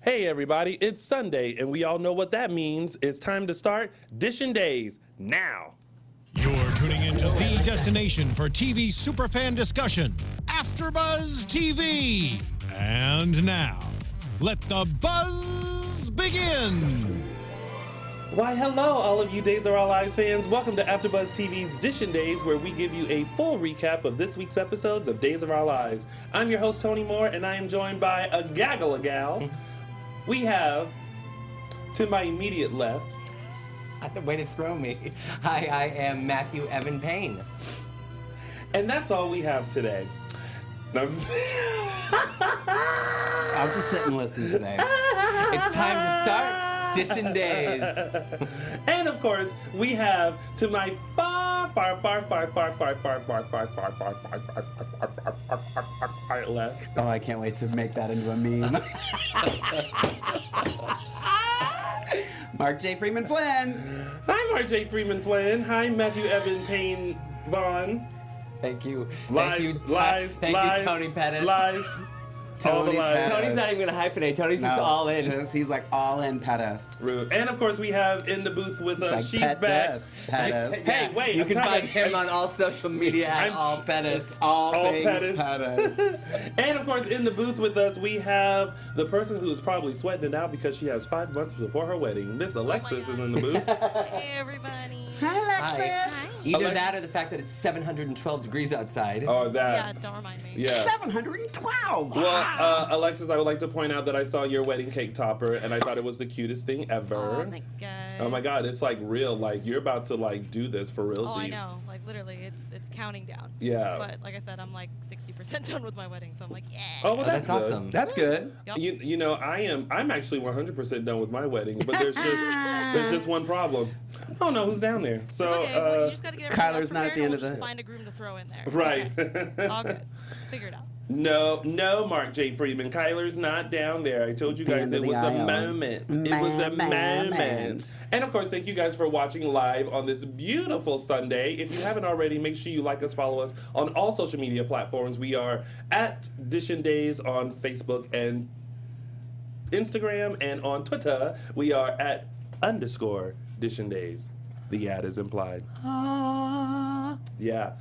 Hey everybody, it's Sunday, and we all know what that means. It's time to start DISHIN Days now. You're tuning into the destination for TV superfan discussion, AfterBuzz TV. And now, let the buzz begin. Why, hello, all of you Days of Our Lives fans. Welcome to AfterBuzz TV's DISHIN Days, where we give you a full recap of this week's episodes of Days of Our Lives. I'm your host, Tony Moore, and I am joined by a gaggle of gals. We have, to my immediate left... The way to throw me. Hi, I am Matthew Evan Paine. And that's all we have today. No, I'm just... I'll just sit and listen today. It's time to start DISHIN Days. And of course, we have to my far left. Oh, I can't wait to make that into a meme. Mark J. Freeman Flynn. Hi, Mark J. Freeman Flynn. Hi, Matthew Evan Paine Vaughn. Thank you. Lies, Thank you, lies, Thank lies, you, Tony Pettis. Lies. All the lies. Tony's not even gonna hyphenate. Tony's just all in. He's like all in Pettis. Rude. And of course, we have in the booth with us. Like She's Pettis, back. Pettis. Hey, wait. You I'm can trying find to- him on all social media at all Pettis. All Pettis. things Pettis. And of course, in the booth with us, we have the person who is probably sweating it out because she has 5 months before her wedding. Miss Alexis is in the booth. Hey everybody. Hi, Alexis. Hi. Either that or the fact that it's 712 degrees outside. Oh, that. Yeah, don't remind me. Yeah. 712. Well, Alexis, I would like to point out that I saw your wedding cake topper, and I thought it was the cutest thing ever. Oh, thanks, guys. Oh my God, it's like real. Like you're about to like do this for real. Oh, I know. Like literally, it's counting down. Yeah. But like I said, I'm like 60% done with my wedding, so I'm like, yeah. Oh, well, That's good. awesome. That's good. Yep. You know, I'm actually 100% done with my wedding, but there's just one problem. I don't know who's down there. So It's okay. Well, you just gotta get everything Kyler's else not at prepared, the end and of we'll the- just find a groom to throw in there. right. It's all good. Figure it out. No, Mark J. Freeman. Kyler's not down there. I told you guys End of it the was a aisle. moment. It was a moment. And of course, thank you guys for watching live on this beautiful Sunday. If you haven't already, make sure you like us, follow us on all social media platforms. We are at DISHIN Days on Facebook and Instagram, and on Twitter, we are at _DISHIN Days. The ad is implied. Yeah.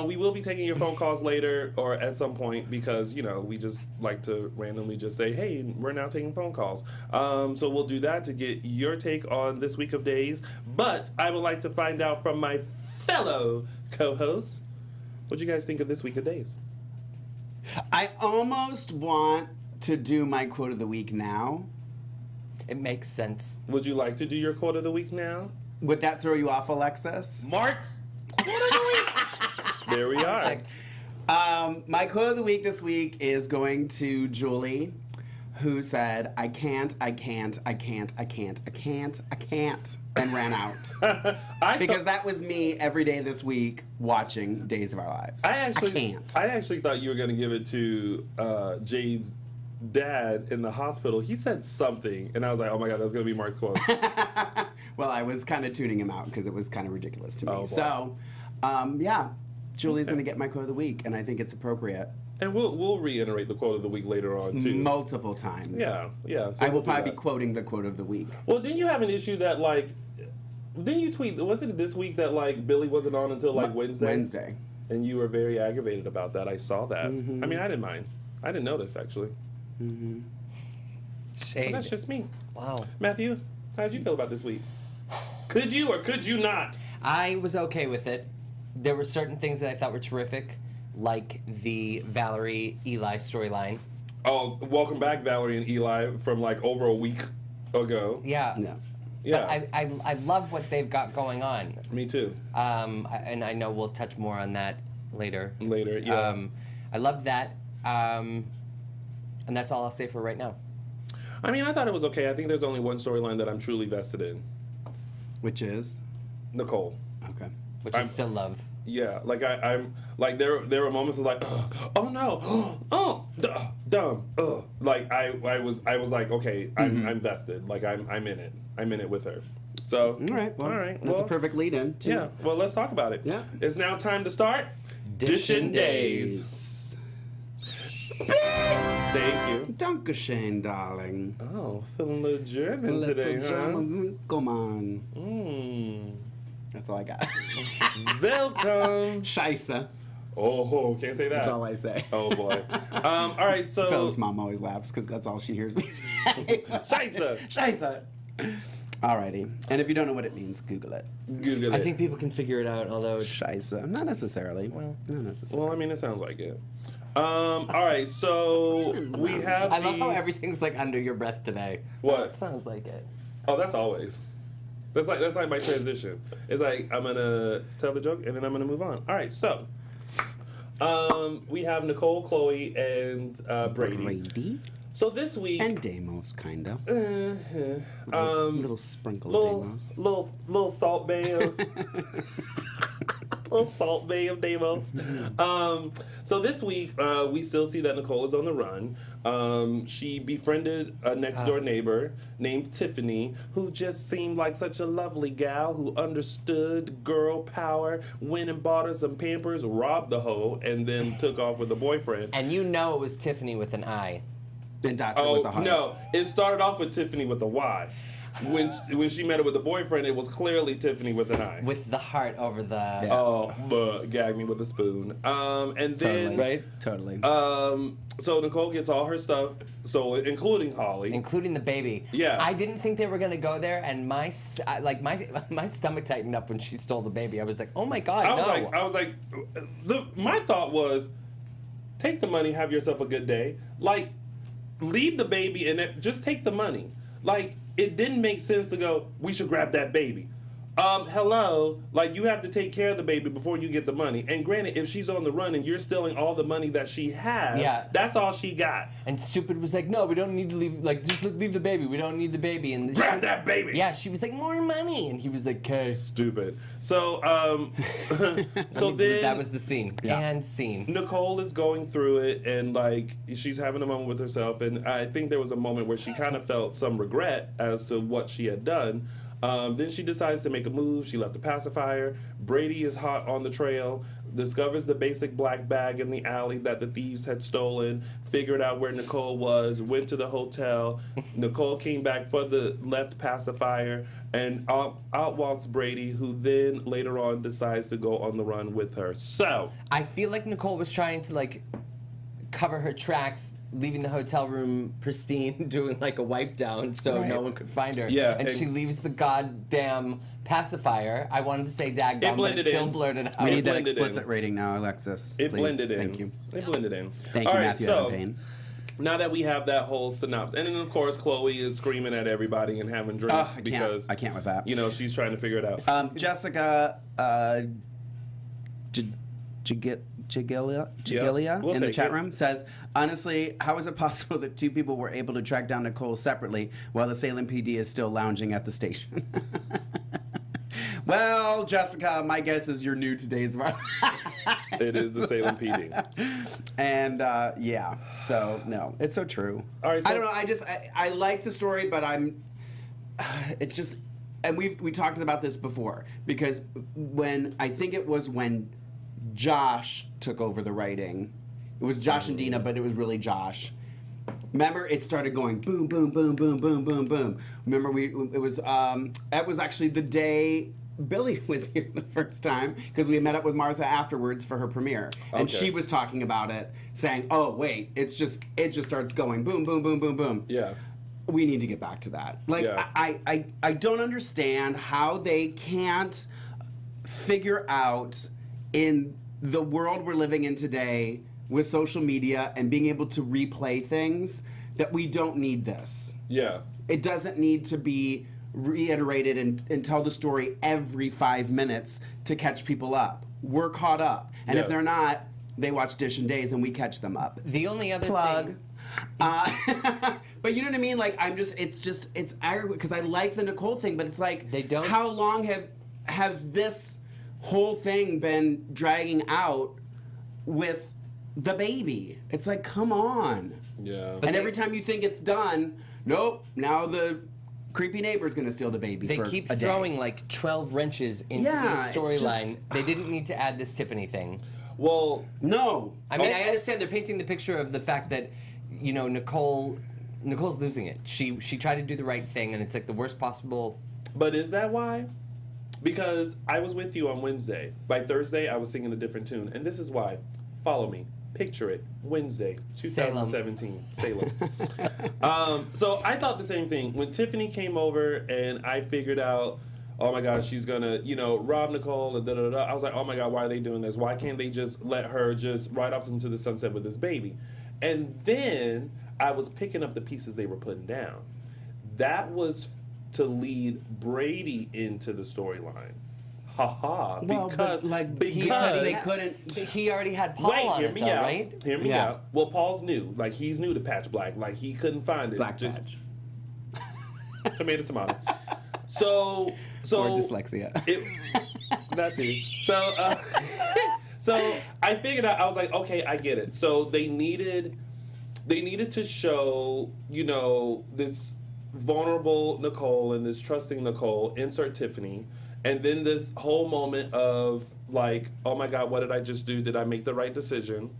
We will be taking your phone calls later or at some point because, you know, we just like to randomly just say, hey, we're now taking phone calls. So we'll do that to get your take on this week of days. But I would like to find out from my fellow co-hosts, what you guys think of this week of days? I almost want to do my quote of the week now. It makes sense. Would you like to do your quote of the week now? Would that throw you off, Alexis? Mark's quote of the week. There we are. Perfect. My quote of the week this week is going to Julie, who said, I can't, and ran out. Because that was me every day this week watching Days of Our Lives. I can't. I actually thought you were going to give it to Jade's dad in the hospital. He said something, and I was like, oh my God, that's going to be Mark's quote. Well, I was kind of tuning him out because it was kind of ridiculous to me. Oh, boy. So, yeah, Julie's going to get my quote of the week, and I think it's appropriate. And we'll reiterate the quote of the week later on, too. Multiple times. Yeah. So I we'll will do probably that. be quoting the quote of the week. Well, didn't you have an issue that, like, didn't you tweet, was it this week that, like, Billy wasn't on until, like, Wednesday? Wednesday. And you were very aggravated about that. I saw that. Mm-hmm. I mean, I didn't mind. I didn't notice, actually. Shade. But that's just me. Wow. Matthew, how did you feel about this week? Could you or could you not? I was okay with it. There were certain things that I thought were terrific, like the Valerie Eli storyline. Oh, welcome back, Valerie and Eli, from like over a week ago. Yeah. No. Yeah, But I love what they've got going on. me too. And I know we'll touch more on that later. Later, yeah. I loved that. And that's all I'll say for right now. I mean, I thought it was okay. I think there's only one storyline that I'm truly vested in. Which is? Nicole. Okay. Which I'm- is still love. Yeah, like I'm like there were moments of like, oh no, dumb, like I was like, okay, I'm vested, like I'm in it with her. So All right. Well, all right, that's well, a perfect lead-in. to Yeah, well, let's talk about it. Yeah. It's now time to start DISHIN Days. Thank you. Dankeschön, darling. Oh, feeling a little German today, huh? Come on. Mmm. That's all I got. Welcome. Scheisse. Oh, can't say that. That's all I say. Oh boy. All right, so. Philip's mom always laughs because that's all she hears me say. Scheisse. Scheisse. Alrighty. And if you don't know what it means, Google it. Google it. I think people can figure it out, although it's Scheisse. Not necessarily. Well, not necessarily. Well, I mean, it sounds like it. All right, so we have. I love how everything's like under your breath today. What? It sounds like it. Oh, that's always. That's like my transition. It's like I'm gonna tell the joke and then I'm gonna move on. All right, so we have Nicole, Chloe, and Brady. So this week And Deimos, kind of. little sprinkle of Deimos. little salt babe. Little salt babe Deimos. So this week we still see that Nicole is on the run. She befriended a next door neighbor named Tiffany, who just seemed like such a lovely gal who understood girl power, went and bought her some Pampers, robbed the hoe, and then took off with the boyfriend. And you know it was Tiffany with an I. And Dotson with the Oh heart. no! It started off with Tiffany with a Y. When she met her with the boyfriend, it was clearly Tiffany with an I. With the heart over the... Yeah. Oh, gag me with a spoon. And then, Totally. Right? Totally. so Nicole gets all her stuff stolen, including Holly. Including the baby. Yeah. I didn't think they were gonna go there, and my stomach tightened up when she stole the baby. I was like, oh my god, I was like, my thought was, take the money, have yourself a good day. Like, leave the baby and just take the money. Like, it didn't make sense to go, we should grab that baby. Hello, like you have to take care of the baby before you get the money. And granted, if she's on the run and you're stealing all the money that she has, Yeah. that's all she got. And Stupid was like, no, we don't need to leave. Like, just leave the baby. We don't need the baby. And Grab that baby. Yeah, she was like, more money, and he was like, okay. Stupid. So, so then That was the scene. Yeah. And scene. Nicole is going through it and like she's having a moment with herself, and I think there was a moment where she kind of felt some regret as to what she had done. Then she decides to make a move. She left the pacifier. Brady is hot on the trail, discovers the basic black bag in the alley that the thieves had stolen, figured out where Nicole was, went to the hotel. Nicole came back for the left pacifier, and out walks Brady, who then later on decides to go on the run with her. So, I feel like Nicole was trying to, like, cover her tracks, leaving the hotel room pristine, doing like a wipe down so Right. no one could find her. Yeah, and she leaves the goddamn pacifier. I wanted to say daggum, but blended it still in. blurted out. we It need that blended explicit in. rating now, Alexis. it please. blended in. Thank you. It blended in. Thank All you, right, Matthew so, Evan Paine. now that we have that whole synopsis, and then of course Chloe is screaming at everybody and having drinks I because can't with that. you know she's trying to figure it out. Jessica Jagilia we'll in the take chat it. room says, honestly, how is it possible that two people were able to track down Nicole separately while the Salem PD is still lounging at the station? Well, Jessica, my guess is you're new to Days of Our It is the Salem PD. And yeah, so no, it's so true. All right, so- I don't know. I like the story, but it's just, and we talked about this before because when I think it was when Josh took over the writing, it was Josh and Dina, but it was really Josh. Remember, it started going boom, boom, boom, boom, boom, boom, boom. Remember, that was actually the day Billy was here the first time because we met up with Martha afterwards for her premiere, and Okay. she was talking about it, saying, "Oh wait, it just starts going boom, boom, boom, boom, boom." Yeah. We need to get back to that. Like, Yeah. I don't understand how they can't figure out in the world we're living in today with social media and being able to replay things that we don't need this. Yeah. It doesn't need to be reiterated and tell the story every 5 minutes to catch people up. We're caught up. And Yeah. if they're not, they watch DISHIN Days and we catch them up. The only other Plug. thing... But you know what I mean? Like, it's aggravating because I like the Nicole thing, but it's like, They don't- how long has this whole thing been dragging out with the baby? It's like, come on. Yeah. And every time you think it's done, nope, now the creepy neighbor's gonna steal the baby They for keep a day. throwing like 12 wrenches into Yeah, the it's storyline. just- They didn't need to add this Tiffany thing. Well, No. I mean, I understand they're painting the picture of the fact that, you know, Nicole's losing it. She tried to do the right thing, and it's like the worst possible. but is that why? Because I was with you on Wednesday. By Thursday, I was singing a different tune, and this is why. Follow me. Picture it. Wednesday, 2017, Salem. So I thought the same thing when Tiffany came over, and I figured out, oh my God, she's gonna, you know, rob Nicole and da da da. I was like, oh my God, why are they doing this? Why can't they just let her just ride off into the sunset with this baby? And then I was picking up the pieces they were putting down. That was to lead Brady into the storyline. Haha. Well, Because because they couldn't. He already had Paul Wait, on hear it, me though, out. right? Hear me Yeah. out. Well, Paul's new. Like, he's new to Patch Black. Like, he couldn't find it. Black patch. Tomato. So Or dyslexia. That too. So I figured out. I was like, okay, I get it. So they needed to show, you know, this vulnerable Nicole and this trusting Nicole. Insert Tiffany, and then this whole moment of like, oh my God, what did I just do? Did I make the right decision?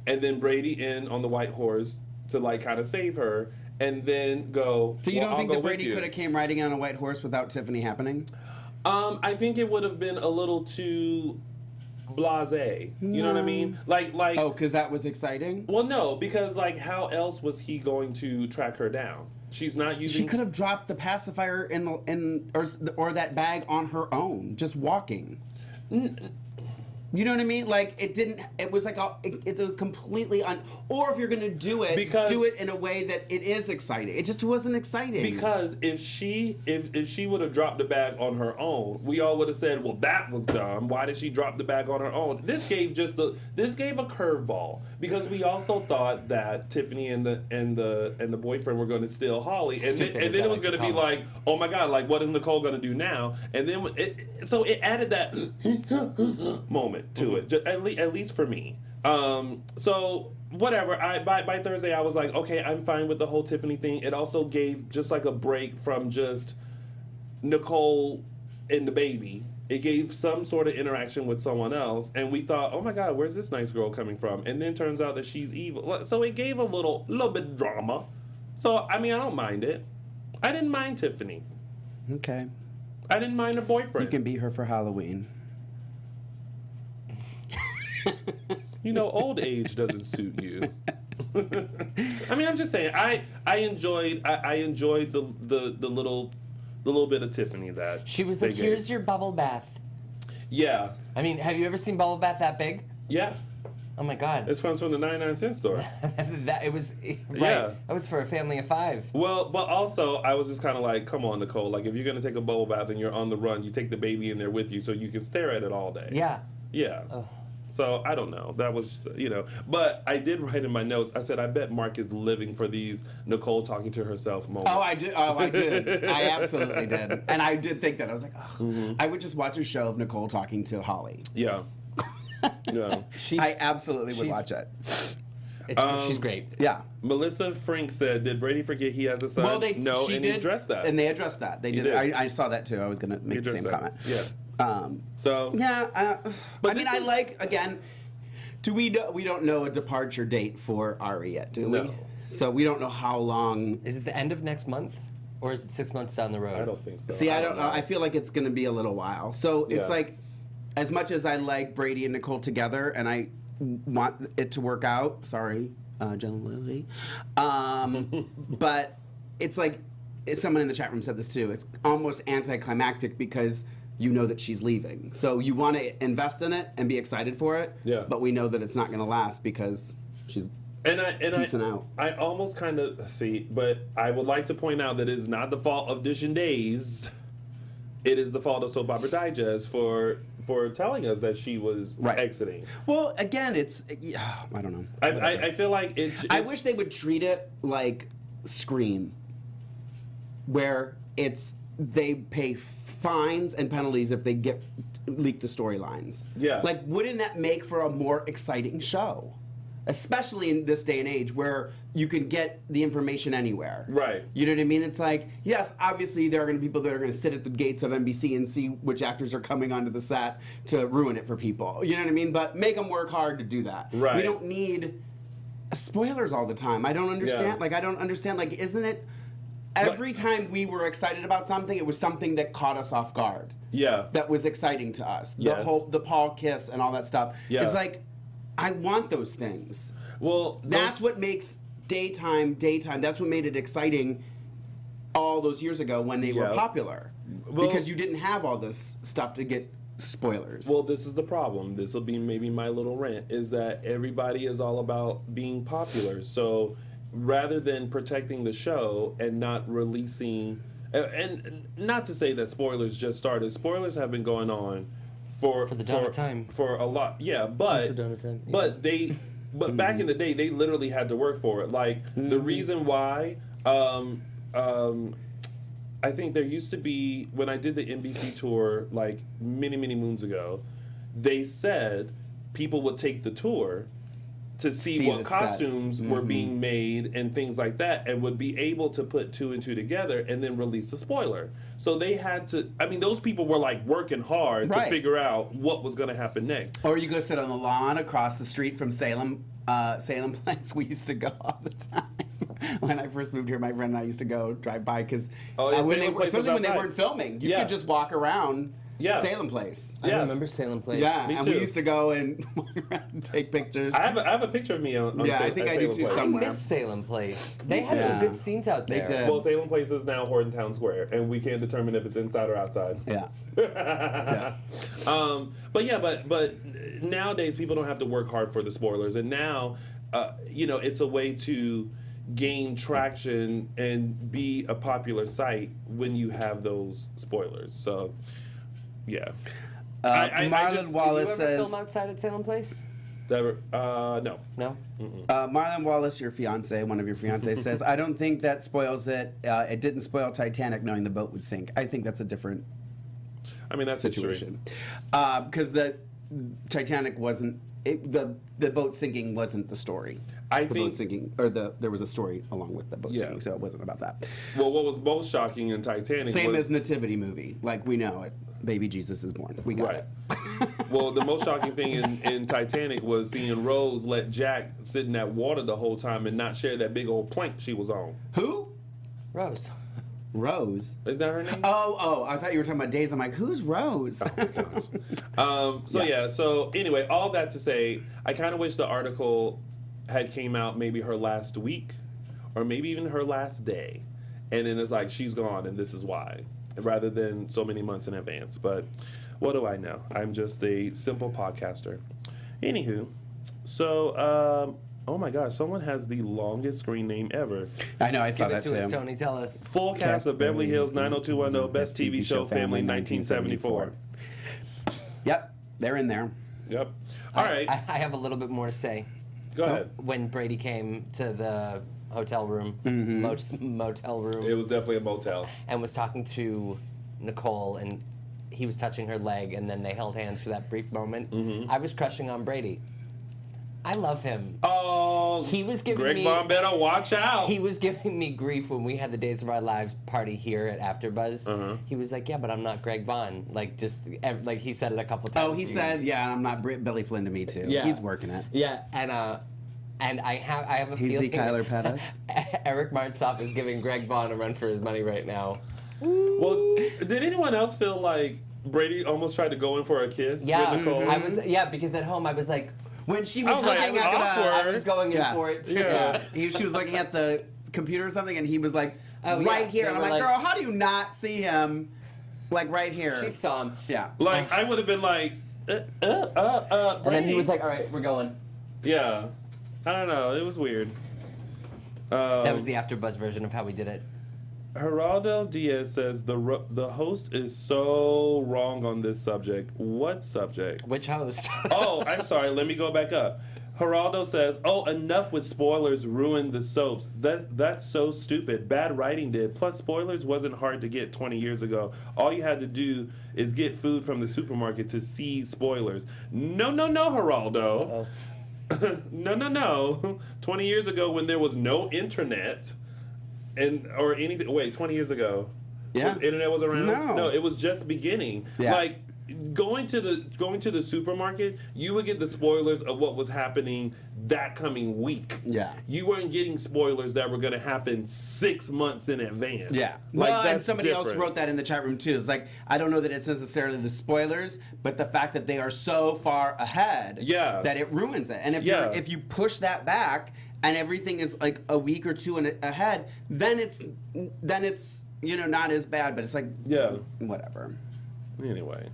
And then Brady in on the white horse to like kind of save her, and then go. So you well, don't think I'll that go with Brady you. could have came riding on a white horse without Tiffany happening? I think it would have been a little too blasé. You know what I mean? Like. Oh, because that was exciting? Well, no, because like, how else was he going to track her down? She's not using. She could have dropped the pacifier or that bag on her own, just walking. You know what I mean? Like, it didn't. It was like it's a completely Or if you're gonna do it, do it in a way that it is exciting. It just wasn't exciting. Because if she would have dropped the bag on her own, we all would have said, "Well, that was dumb. Why did she drop the bag on her own?" This gave a curveball, because we also thought that Tiffany and the boyfriend were going to steal Holly, and then it was going to be like, "Oh my God, like what is Nicole going to do now?" And then it added that moment to it, just, at least for me. So whatever. By Thursday I was like, okay, I'm fine with the whole Tiffany thing. It also gave just like a break from just Nicole and the baby. It gave some sort of interaction with someone else, and we thought, oh my God, where's this nice girl coming from? And then turns out that she's evil. So it gave a little bit of drama. So I mean, I don't mind it. I didn't mind Tiffany. Okay. I didn't mind her boyfriend. You can be her for Halloween. You know, old age doesn't suit you. I mean, I'm just saying. I enjoyed the little bit of Tiffany that She was they like, gave. "Here's your bubble bath." Yeah, I mean, have you ever seen bubble bath that big? yeah. Oh my God. It's from the 99-cent store. It was right. Yeah. That was for a family of 5. Well, but also I was just kind of like, come on, Nicole. Like, if you're gonna take a bubble bath and you're on the run, you take the baby in there with you so you can stare at it all day. Yeah. Yeah. So I don't know. That was, but I did write in my notes. I said, I bet Mark is living for these Nicole talking to herself moments. Oh, I did. I absolutely did. And I did think that. I was like, I would just watch a show of Nicole talking to Holly. Yeah. Yeah. I absolutely would watch it. She's great. Yeah. Melissa Frink said, "Did Brady forget he has a son?" Well, no, she and did, he addressed that. and they addressed that. They did. did. I saw that too. I was gonna make the addressed same that. comment. Yeah. So Yeah. But I mean, this I is- like again. We don't know a departure date for Ari yet, do we? No. So we don't know how long. Is it the end of next month, or is it 6 months down the road? I don't think so. See, I don't know. I feel like it's going to be a little while. So it's Yeah. like, as much as I like Brady and Nicole together, and I want it to work out. Sorry, Jenna Lily. But it's like, someone in the chat room said this too. It's almost anticlimactic because you know that she's leaving. So you want to invest in it and be excited for it. Yeah. But we know that it's not going to last because she's peacing out. I almost kind of see, but I would like to point out that it is not the fault of DISHIN Days. It is the fault of Soap Opera Digest for telling us that she was exiting. Well, again, it's I don't know. I feel like I wish they would treat it like Scream, where they pay fines and penalties if they leak the storylines. Yeah. Like, wouldn't that make for a more exciting show? especially in this day and age where you can get the information anywhere. Right. You know what I mean? It's like, yes, obviously there are going to be people that are going to sit at the gates of NBC and see which actors are coming onto the set to ruin it for people. You know what I mean? But make them work hard to do that. Right. We don't need spoilers all the time. I don't understand. Yeah. Like, I don't understand. Like, isn't it every time we were excited about something, it was something that caught us off guard. Yeah. That was exciting to us. Yes. The Paul kiss and all that stuff. Yeah. It's like, I want those things. Well, That's what makes daytime. That's what made it exciting all those years ago when they were popular. Well, because you didn't have all this stuff to get spoilers. Well, this is the problem. This will be maybe my little rant, is that everybody is all about being popular. So rather than protecting the show and not releasing, and not to say that spoilers just started, spoilers have been going on for the dawn of time. For a lot. Yeah, but Since the dawn of time, yeah. but they but back in the day they literally had to work for it. Like the reason why I think there used to be, when I did the NBC tour like many moons ago, they said people would take the tour to see what the costumes sets. were being made and things like that, and would be able to put 2 and 2 together and then release the spoiler. So they had to, I mean, those people were like working hard to Right. figure out what was going to happen next. Or you go sit on the lawn across the street from Salem Place. We used to go all the time. When I first moved here, my friend and I used to go drive by because Salem Place was especially when they outside. weren't filming, you Yeah. could just walk around Yeah. Salem Place. I Yeah. remember Salem Place. Yeah, Me and too. we used to go and walk around and take pictures. I have a picture of me on Yeah, I think at I do Salem too Place. I somewhere. miss Salem Place. They had Yeah. some good scenes out They there. did. Well, Salem Place is now Horton Town Square, and we can't determine if it's inside or outside. Yeah. But nowadays people don't have to work hard for the spoilers, and now, it's a way to gain traction and be a popular site when you have those spoilers. So, yeah. Marlon Wallace Did you ever says. film outside at Salem Place? No. No. Marlon Wallace, your fiance, one of your fiancés, says, "I don't think that spoils it. It didn't spoil Titanic, knowing the boat would sink. I think that's a different I mean, that's situation because the Titanic wasn't. The boat sinking wasn't the story. I the think- boat sinking, or there was a story along with the boat Yeah. sinking, so it wasn't about that. Well, what was most shocking in Titanic Same was... as Nativity movie, like we know it. Baby Jesus is born. We got Right. it. Well, the most shocking thing in Titanic was seeing Rose let Jack sit in that water the whole time and not share that big old plank she was on. Who? Rose. Rose. Is that her name? Oh! I thought you were talking about Days. I'm like, who's Rose? So anyway, all that to say, I kind of wish the article had came out maybe her last week or maybe even her last day. And then it's like, she's gone and this is why, rather than so many months in advance. But what do I know? I'm just a simple podcaster. Anywho, so, oh my gosh, someone has the longest screen name ever. I know. I saw Give it that to too. us, Tony. Tell us. Full cast of Beverly Hills 90210, Best TV Show, Family 1974. Yep, they're in there. Yep. All right. I have a little bit more to say. Go ahead. When Brady came to the hotel room, motel room, It was definitely a motel. and was talking to Nicole, and he was touching her leg, and then they held hands for that brief moment. I was crushing on Brady. I love him. Oh, He was giving Greg me- Vaughn better watch out. He was giving me grief when we had the Days of Our Lives party here at AfterBuzz. He was like, "Yeah, but I'm not Greg Vaughn." Like, like he said it a couple times. Oh, he said, "Yeah, I'm not Billy Flynn to me too." Yeah. He's working it. Yeah, and I have a He's feeling the Kyler Pettis. Eric Martsoff is giving Greg Vaughn a run for his money right now. Well, did anyone else feel like Brady almost tried to go in for a kiss Yeah, with Nicole? I was. Yeah, because at home I was like, When she was I was like, looking it was at awkward. I was going in Yeah. for it too. Yeah. she was looking at the computer or something, and he was like Oh, right yeah. here, They and I'm were like, like- "Girl, how do you not see him? Like right here." She saw him, Yeah. Like, I would have been like, and then he Brady. was like, "All right, we're going." Yeah. I don't know. It was weird. That was the AfterBuzz version of how we did it. Geraldo Diaz says the host is so wrong on this subject. What subject? Which host? Oh, I'm sorry. Let me go back up. Geraldo says, "Oh, enough with spoilers. Ruined the soaps. That's so stupid. Bad writing did. Plus, spoilers wasn't hard to get 20 years ago. All you had to do is get food from the supermarket to see spoilers. No, Geraldo. Uh-oh. No. 20 years ago when there was no internet or anything. Wait, 20 years ago. Yeah. When the internet was around? No. It was just beginning. Yeah. Like going to the supermarket, you would get the spoilers of what was happening that coming week. Yeah. You weren't getting spoilers that were going to happen 6 months in advance. Yeah. Like, Well, and that's somebody else different. wrote that in the chat room too. It's like, I don't know that it's necessarily the spoilers, but the fact that they are so far ahead Yeah. that it ruins it. And if you push that back and everything is like a week or two ahead, then it's not as bad, but it's like whatever. Anyway.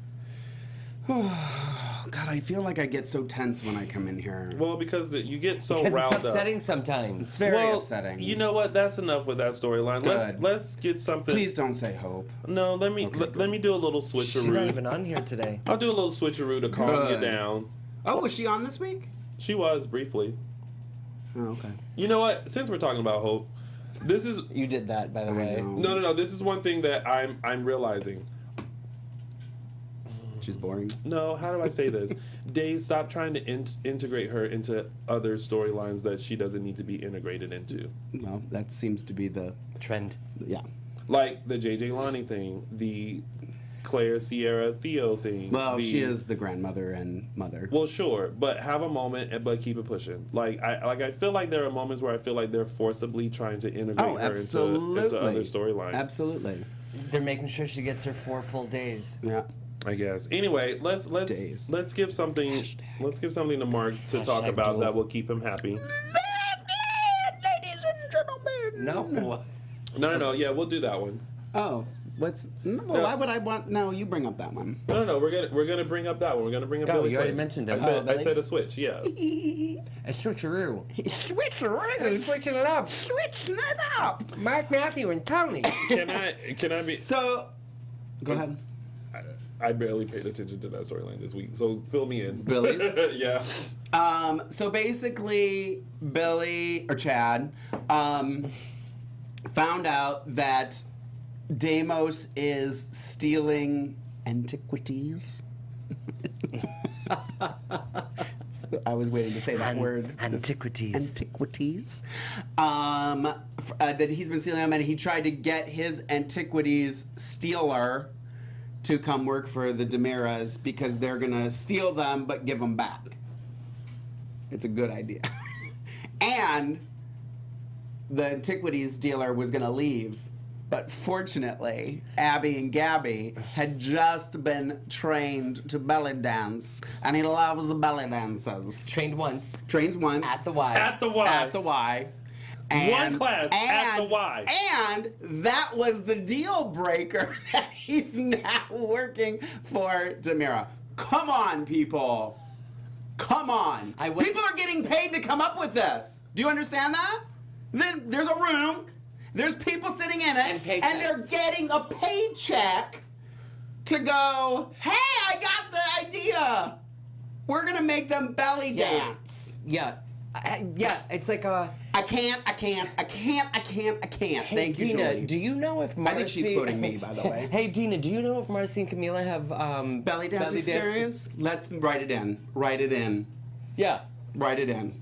God, I feel like I get so tense when I come in here. Well, because you get so Because riled it's upsetting up. sometimes. It's very Well, upsetting. You know what? That's enough with that storyline. Good. Let's get something. Please don't say hope. No, let me do a little She's not switcheroo. even on here today. I'll do a little switcheroo to calm you Good. down. Oh, was she on this week? She was briefly. Oh, okay. You know what? Since we're talking about hope, this is You did that, by the I way. know. no. This is one thing that I'm realizing. She's boring. No, how do I say this? Days, stop trying to integrate her into other storylines that she doesn't need to be integrated into. Well, that seems to be the Trend. yeah. Like the JJ Lonnie thing, the Claire Sierra Theo thing. Well, the, she is the grandmother and mother. Well, sure, but have a moment, but keep it pushing. I feel like there are moments where I feel like they're forcibly trying to integrate Oh, her absolutely. into other storylines. Absolutely. They're making sure she gets her 4 full days. Yeah. I guess. Anyway, let's give something to Mark to talk Hashtag about Jewel. that will keep him happy. Ladies and gentlemen. No. No. Yeah, we'll do that one. Oh, what's? Well, why would I want? No, you bring up that one. No. We're gonna bring up that one. We're gonna bring up. Go, Billy you already Clayton. mentioned him. I Oh, Billy? said a switch. Yeah. A switcheroo. Switcheroo. Switching it up. Switching it up. Mark, Matthew, and Tony. Can I be? So, go ahead. I barely paid attention to that storyline this week, so fill me in. Billy's? Yeah. So basically, Billy or Chad found out that Deimos is stealing antiquities. I was waiting to say that word. Antiquities. Antiquities. That he's been stealing them, and he tried to get his antiquities stealer to come work for the Demiras because they're gonna steal them but give them back. It's a good idea. And the antiquities dealer was gonna leave, but fortunately, Abby and Gabby had just been trained to belly dance, and he loves belly dances. Trained once. Trains once. At the Y. At the Y. At the Y. One class at the Y. And that was the deal breaker that he's now working for Demira. Come on, people. Come on. People are getting paid to come up with this. Do you understand that? There's a room. There's people sitting in it. And they're getting a paycheck to go, hey, I got the idea. We're going to make them belly dance. Yeah. Yeah, it's like a... I can't. Hey, Thank you, Dina, Julie. do you know if Marcy... I think she's quoting me, by the way. Hey, Dina, do you know if Marcy and Camila have Belly dance experience? Let's write it in. Yeah. Write it in.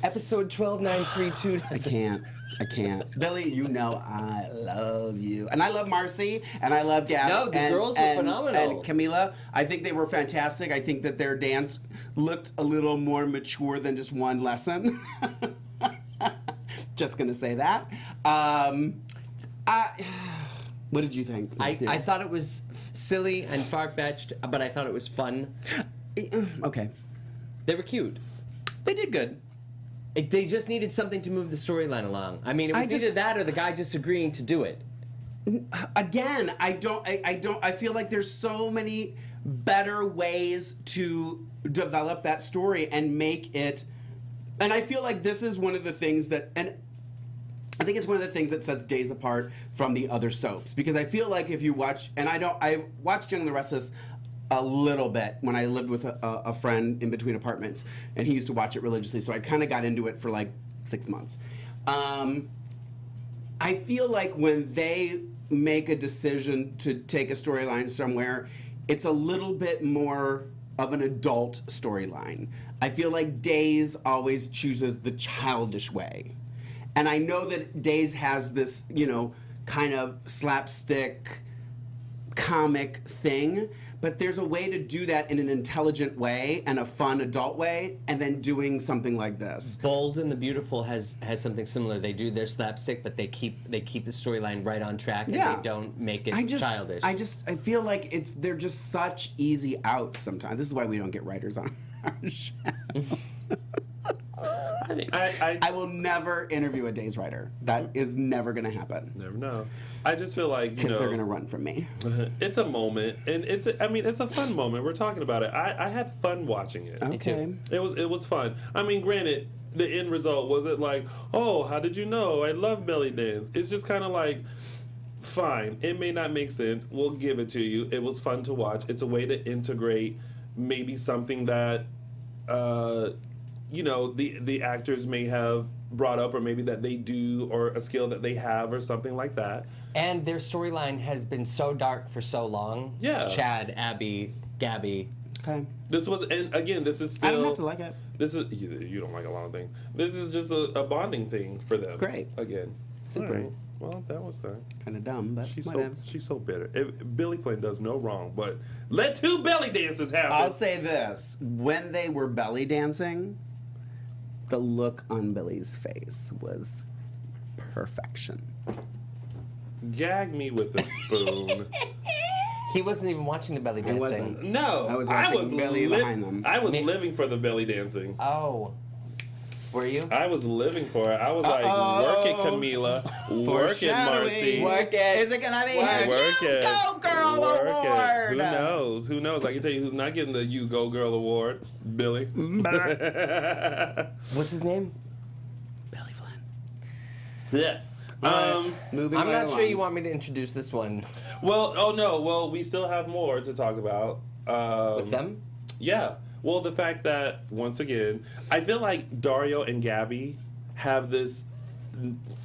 Episode 12932. I can't. Billy, you know I love you. And I love Marcy, and I love Gabby. No, the girls were phenomenal. And Camila, I think they were fantastic. I think that their dance looked a little more mature than just one lesson. Just gonna say that. What did you think? I thought it was silly and far-fetched, but I thought it was fun. Okay. They were cute. They did good. They just needed something to move the storyline along. I mean, it was either that or the guy just agreeing to do it. Again, I feel like there's so many better ways to develop that story and make it, and I feel like this is one of the things that, and I think it's one of the things that sets Days apart from the other soaps, because I feel like if you watch, and I've watched Young and the Restless a little bit when I lived with a friend in between apartments, and he used to watch it religiously, so I kind of got into it for like 6 months. I feel like when they make a decision to take a storyline somewhere, it's a little bit more of an adult storyline. I feel like Days always chooses the childish way. And I know that Days has this, kind of slapstick comic thing, but there's a way to do that in an intelligent way and a fun adult way, and then doing something like this. Bold and the Beautiful has something similar. They do their slapstick, but they keep the storyline right on track, and they don't make it childish. I feel like they're just such easy outs sometimes. This is why we don't get writers on our show. I will never interview a Days writer. That is never going to happen. Never know. I just feel like because they're going to run from me. It's a moment, and it's a fun moment. We're talking about it. I had fun watching it. Okay, it was fun. I mean, granted, the end result wasn't like, oh, how did you know? I love belly dance. It's just kind of like, fine. It may not make sense. We'll give it to you. It was fun to watch. It's a way to integrate maybe something that. The actors may have brought up, or maybe that they do, or a skill that they have, or something like that. And their storyline has been so dark for so long. Yeah. Chad, Abby, Gabby. Okay. This is still. I don't have to like it. This is you don't like a lot of things. This is just a bonding thing for them. Great. Again. Super. All right. Well, that was that. Kind of dumb, but She's whatever. so bitter. Billy Flynn does no wrong, but let two belly dances happen. I'll say this: when they were belly dancing, the look on Billy's face was perfection. Gag me with a spoon. He wasn't even watching the belly dancing. wasn't. No, I was watching Billy behind them. I was living for the belly dancing. Oh. Were you? I was living for it. I was like, work it, Camila. Work it, Marcy. Work it. Is it gonna be his Work You it. Go Girl Work Award? It. Who knows? I can tell you who's not getting the You Go Girl Award. Billy. What's his name? Billy Flynn. Yeah. Moving I'm right not sure along. you want me to introduce this one. Well, we still have more to talk about. With them? Yeah. Well, the fact that, once again, I feel like Dario and Gabby have this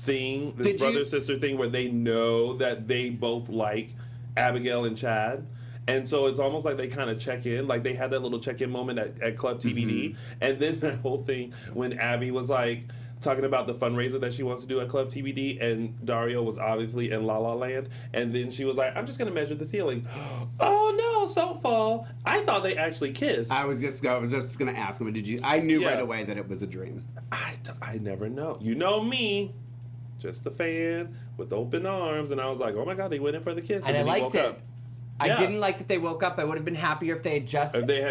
thing, this brother-sister thing, where they know that they both like Abigail and Chad. And so it's almost like they kind of check in. Like, they had that little check-in moment at Club TBD. Mm-hmm. And then that whole thing when Abby was like, talking about the fundraiser that she wants to do at Club TBD, and Dario was obviously in La La Land, and then she was like, I'm just going to measure the ceiling. Oh no, so fall. I thought they actually kissed. I was just going to ask him, did you? I knew right away that it was a dream. I never know. You know me, just a fan with open arms, and I was like, oh my God, they went in for the kiss. And I then he liked woke it. up. I Yeah. didn't like that they woke up. I would have been happier if they had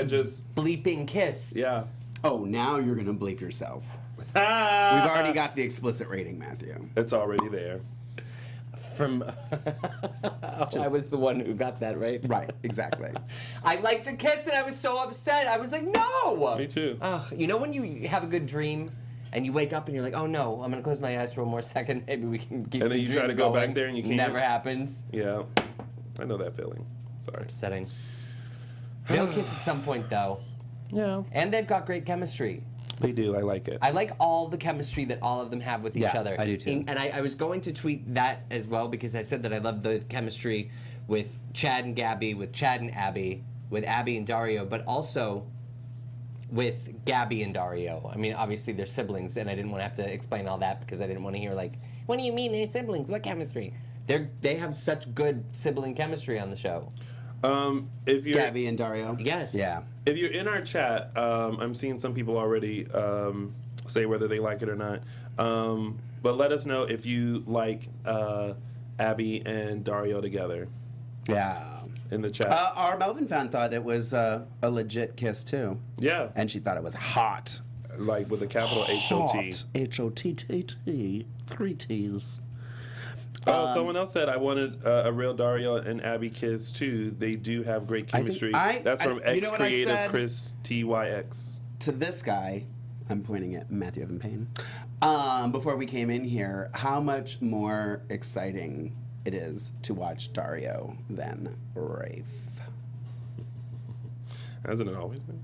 just bleeping kissed. Yeah. Oh, now you're going to bleep yourself. We've Ah, already got the explicit rating, Matthew. it's already there. From I was the one who got that right. Right, exactly. I liked the kiss and I was so upset. I was like, no. Me too. Ugh, you know when you have a good dream and you wake up and you're like, oh no, I'm gonna close my eyes for one more second. Maybe we can keep. And then the you try dream to go going. back there and you can't. Never happens. Yeah, I know that feeling. Sorry. Upsetting. They'll kiss at some point though, Yeah, and they've got great chemistry. they do. I like it. I like all the chemistry that all of them have with each Yeah, other. I do too. And I was going to tweet that as well because I said that I love the chemistry with Chad and Gabby, with Chad and Abby, with Abby and Dario, but also with Gabby and Dario. I mean, obviously they're siblings, and I didn't want to have to explain all that because I didn't want to hear like, what do you mean they're siblings? What chemistry? They have such good sibling chemistry on the show. If you're Gabby and Dario. Yes. Yeah. If you're in our chat, I'm seeing some people already say whether they like it or not. But let us know if you like Abby and Dario together Yeah. in the chat. Our Melvin fan thought it was a legit kiss, too. Yeah, And she thought it was hot. like with a capital H-O-T. H-O-T-T-T. 3 T's. Someone else said I wanted a real Dario and Abby kiss too. They do have great chemistry. That's from you know what I ex-creative said? Chris TYX. To this guy, I'm pointing at Matthew Evan Paine, before we came in here, how much more exciting it is to watch Dario than Rafe. Hasn't it always been?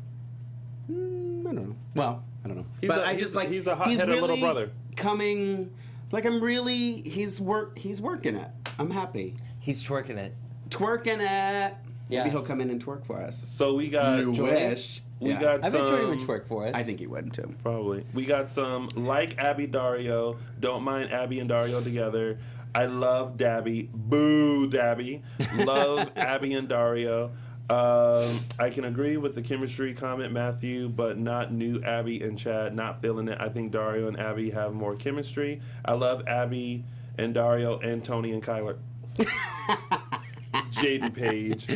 I don't know. Well, I don't know. He's but the- I he's just the- like he's the hot-headed little brother. Coming, like he's working it. I'm happy. He's twerking it. Twerking it. Yeah. Maybe he'll come in and twerk for us. So we got You wish. We Yeah. got I bet Jordy would some. twerk for us. I think he would too. Probably. We got some like Abby Dario. Don't mind Abby and Dario together. I love Dabby. Boo, Dabby. Love Abby and Dario. I can agree with the chemistry comment, Matthew, but not new Abby and Chad. Not feeling it. I think Dario and Abby have more chemistry. I love Abby and Dario and Tony and Kyler. Jaden Page.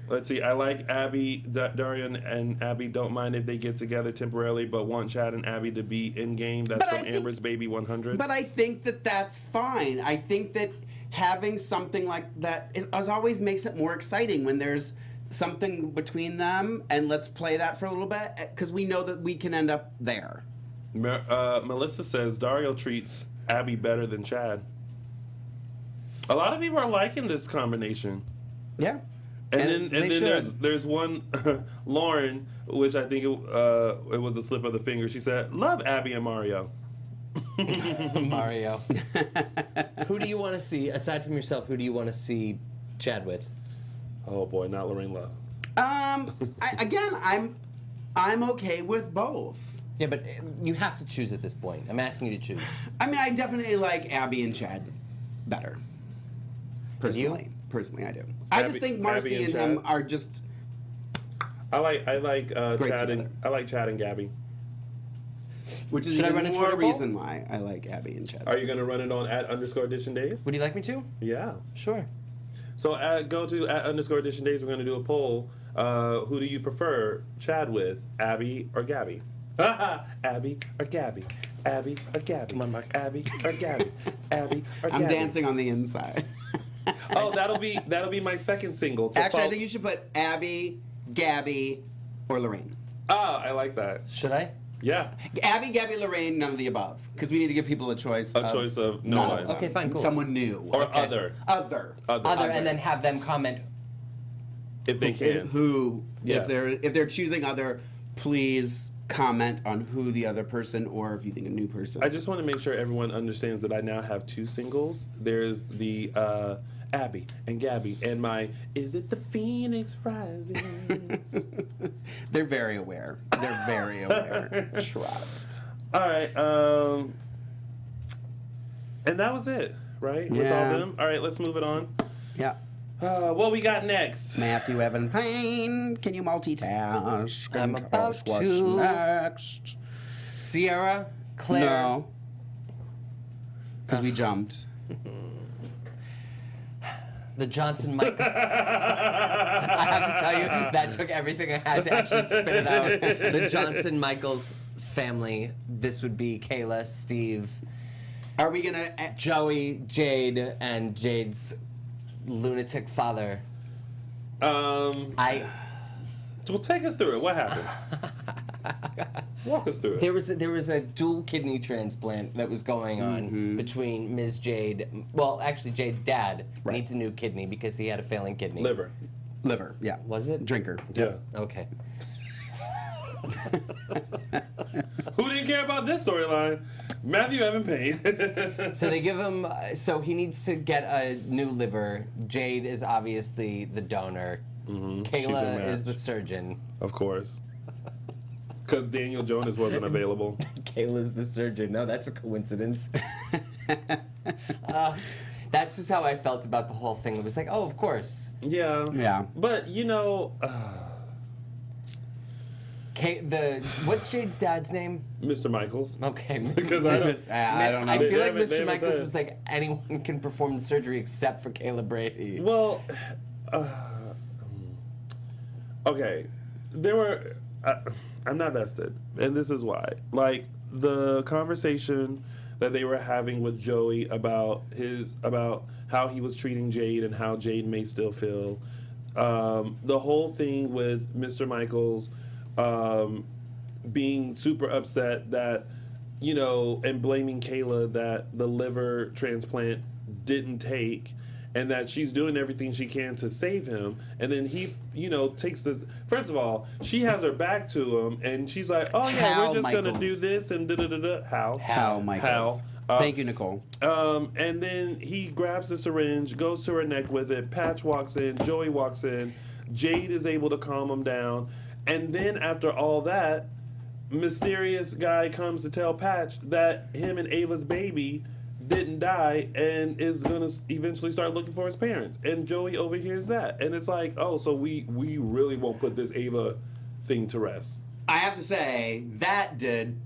Let's see. I like Abby, Dario, and Abby. Don't mind if they get together temporarily, but want Chad and Abby to be in game. That's But I from think- Amber's Baby 100. But I think that that's fine. I think that having something like that, it always makes it more exciting when there's something between them, and let's play that for a little bit, because we know that we can end up there. Melissa says Dario treats Abby better than Chad. A lot of people are liking this combination. Yeah. And it's- then they should. there's one Lauren, which I think it was a slip of the finger. She said, "Love Abby and Mario." Mario. Who do you want to see, aside from yourself, who do you want to see Chad with? Oh boy, not Lorraine Love. I'm okay with both. Yeah, but you have to choose at this point. I'm asking you to choose. I mean, I definitely like Abby and Chad better. Personally. Personally, I do. I just think Marcy Abby and and him Chad? are just I like Great Chad together. and Gabby. which is Should I even run a more Twitter poll? reason why I like Abby and Chad. Are you gonna run it on @_DISHIN Days? Would you like me to? Yeah. Sure. So go to @_DISHIN Days. We're gonna do a poll. Who do you prefer Chad with, Abby or Gabby? Abby or Gabby? Abby or Gabby? Come on, Mark. Abby or Gabby? Abby or Gabby? I'm dancing on the inside. Oh, that'll be my second single. Actually, I think you should put Abby, Gabby, or Lorraine. I like that. Should I? Yeah. Abby, Gabby, Lorraine, none of the above. Because we need to give people a choice. A choice of no none one. of them. Okay, fine, cool. Someone new. Or Okay. other. Other. Other, and then have them comment. If they can. Who, Yeah. if they're choosing other, please comment on who the other person, or if you think a new person. I just want to make sure everyone understands that I now have two singles. There's the Abby and Gabby, and my "Is It the Phoenix Rising?" They're very aware. They're very aware. Trust. All right, and that was it, right? With all Yeah. them. All right, let's move it on. Yeah. What we got next? Matthew Evan Paine, can you multitask? I'm And tell about us what's to. next? Sierra, Claire. No. Because we jumped. The Johnson Michael. I have to tell you, that took everything I had to actually spit it out. The Johnson Michaels family. This would be Kayla, Steve, Are we gonna? Joey, Jade, and Jade's lunatic father. Well, take us through it. What happened? Walk us through it. There was a dual kidney transplant that was going on between Ms. Jade. Well, actually, Jade's dad needs a new kidney because he had a failing kidney. Liver. Liver. Yeah. Was it? Drinker. Yeah. Okay. Who didn't care about this storyline? Matthew Evan Paine. So they give him. So he needs to get a new liver. Jade is obviously the donor. She's a Kayla match. is the surgeon. Of course. Because Daniel Jonas wasn't available. Kayla's the surgeon. No, that's a coincidence. That's just how I felt about the whole thing. It was like, oh, of course. Yeah. Yeah. But, you know, What's Jade's dad's name? Mr. Michaels. Okay. Because I don't know. I feel like They haven't Mr. Michaels said. was like, anyone can perform the surgery except for Kayla Brady. Well, okay. There were. I'm not vested, and this is why. Like the conversation that they were having with Joey about how he was treating Jade and how Jade may still feel. The whole thing with Mr. Michaels being super upset that, you know, and blaming Kayla that the liver transplant didn't take, and that she's doing everything she can to save him, and then he, you know, takes this. First of all, she has her back to him, and she's like, "Oh yeah, Hal we're just gonna Michaels. do this and da da da da." How? Hal Michaels. Thank you, Nicole. And then he grabs the syringe, goes to her neck with it. Patch walks in, Joey walks in. Jade is able to calm him down. And then after all that, mysterious guy comes to tell Patch that him and Ava's baby didn't die and is going to eventually start looking for his parents. And Joey overhears that. And it's like, oh, so we really won't put this Ava thing to rest. I have to say, that did...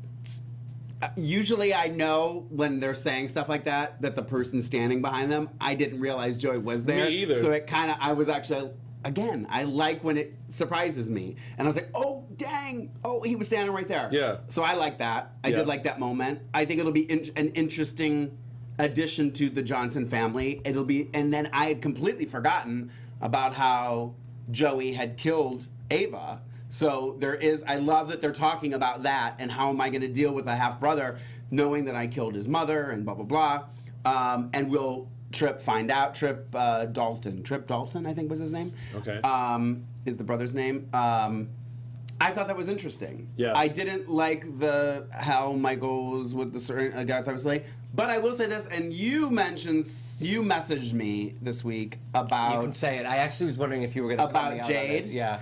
Usually I know when they're saying stuff like that the person's standing behind them. I didn't realize Joey was there. Me either. So it kind of... I was actually... Again, I like when it surprises me. And I was like, oh, dang. Oh, he was standing right there. Yeah. So I like that. I Yeah. did like that moment. I think it'll be an interesting addition to the Johnson family. It'll be... And then I had completely forgotten about how Joey had killed Ava. So there is... I love that they're talking about that and how am I going to deal with a half-brother knowing that I killed his mother and blah, blah, blah. And we'll... Trip Dalton. Trip Dalton, I think was his name. Okay. Is the brother's name. I thought that was interesting. Yeah. I didn't like how Michael's with the certain guy I thought was late. But I will say this, and you messaged me this week about... You can say it. I actually was wondering if you were going to call me about out Jade. on it. Yeah.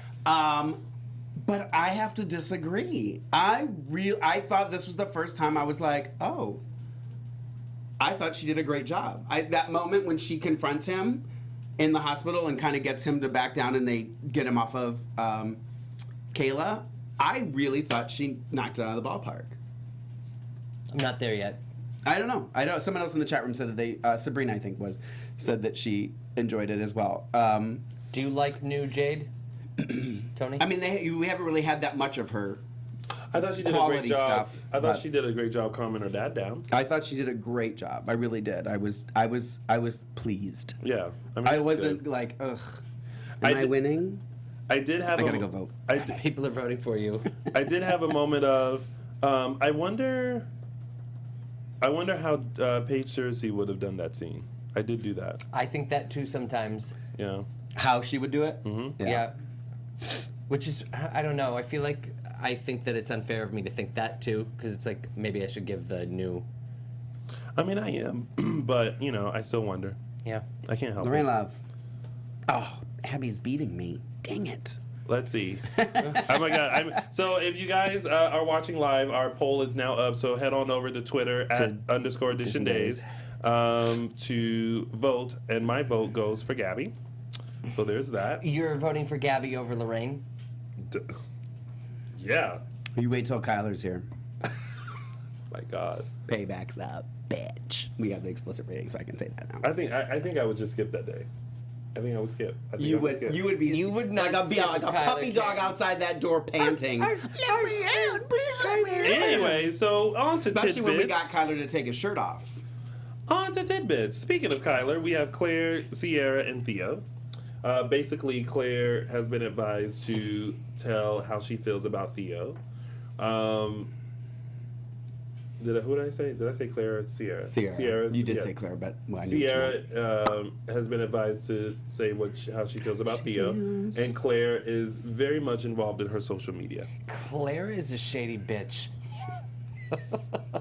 But I have to disagree. I thought this was the first time I was like, oh... I thought she did a great job. That moment when she confronts him in the hospital and kind of gets him to back down and they get him off of Kayla, I really thought she knocked it out of the ballpark. I'm not there yet. I don't know. Someone else in the chat room said that Sabrina, I think, said that she enjoyed it as well. Do you like new Jade, Tony? I mean, we haven't really had that much of her. I thought she did a Quality great job. stuff, I thought but- she did a great job calming her dad down. I thought she did a great job. I really did. I was pleased. Yeah. mean, I it's wasn't good. like, ugh. I Am I did- winning? I did have I gotta go vote. People are voting for you. I did have a moment of, I wonder how Paige Cersei would have done that scene. I did do that. I think that too sometimes. Yeah. How she would do it? Mm-hmm. Yeah. Which is, I don't know. I think that it's unfair of me to think that too, because it's like maybe I should give the new. I mean, I am, but I still wonder. Yeah. I can't help Lorraine it. Love. Oh, Abby's beating me. Dang it. Let's see. Oh my God! So if you guys are watching live, our poll is now up. So head on over to Twitter @_DISHIN Dishin Days to vote, and my vote goes for Gabby. So there's that. You're voting for Gabby over Lorraine? Yeah. You wait till Kyler's here. My God. Payback's a bitch. We have the explicit rating, so I can say that now. I think I would just skip that day. I think I would skip. I think I would skip. You would not like skip like a Kyler puppy dog Jenner. outside that door panting. Let me in, please let me in. Anyway, so on to Especially when we tidbits. got Kyler to take his shirt off. On to tidbits. Speaking of Kyler, we have Claire, Sierra, and Theo. Basically, Claire has been advised to tell how she feels about Theo. Who did I say? Did I say Claire or Sierra? Sierra. You did yeah. say Claire, but well, I knew what you meant. Sierra has been advised to say how she feels about Theo, and Claire is very much involved in her social media. Claire is a shady bitch.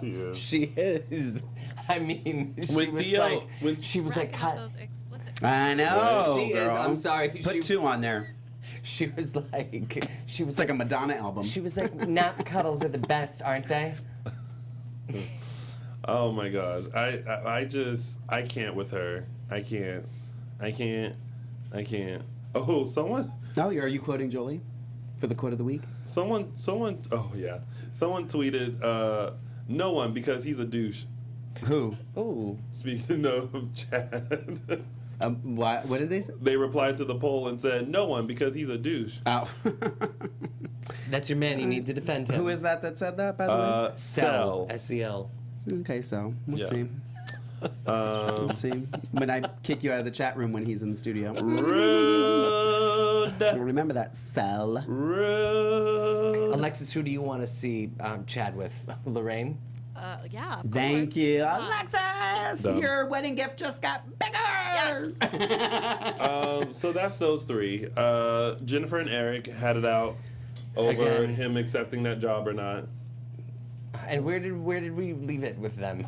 Yeah. She is. I mean, When Theo- when- she was like, Racking up those explicit. I know. She is. girl. I'm sorry. Put 2 on there. She was like, It's like a Madonna album. she was like, nap cuddles are the best, aren't they? Oh my gosh, I can't with her. I can't. Oh, someone. Oh, are you quoting Jolie for the quote of the week? Someone. Oh yeah. Someone tweeted, "No one because he's a douche." Who? Ooh. Speaking of Chad, What did they say? they replied to the poll and said, "No one because he's a douche." Oh. That's your man. You need to defend him. Who is that said that, by the way? Sel. S-E-L. Okay, so we'll Yeah. see. We'll see. When I kick you out of the chat room when he's in the studio. Rude. Remember that, Cell. Rude. Alexis, who do you want to see Chad with? Lorraine? Yeah, of Thank course. you. Come on. Alexis, Dumb. your wedding gift just got bigger. Yes. So that's those 3. Jennifer and Eric had it out over Again. him accepting that job or not. And where did we leave it with them?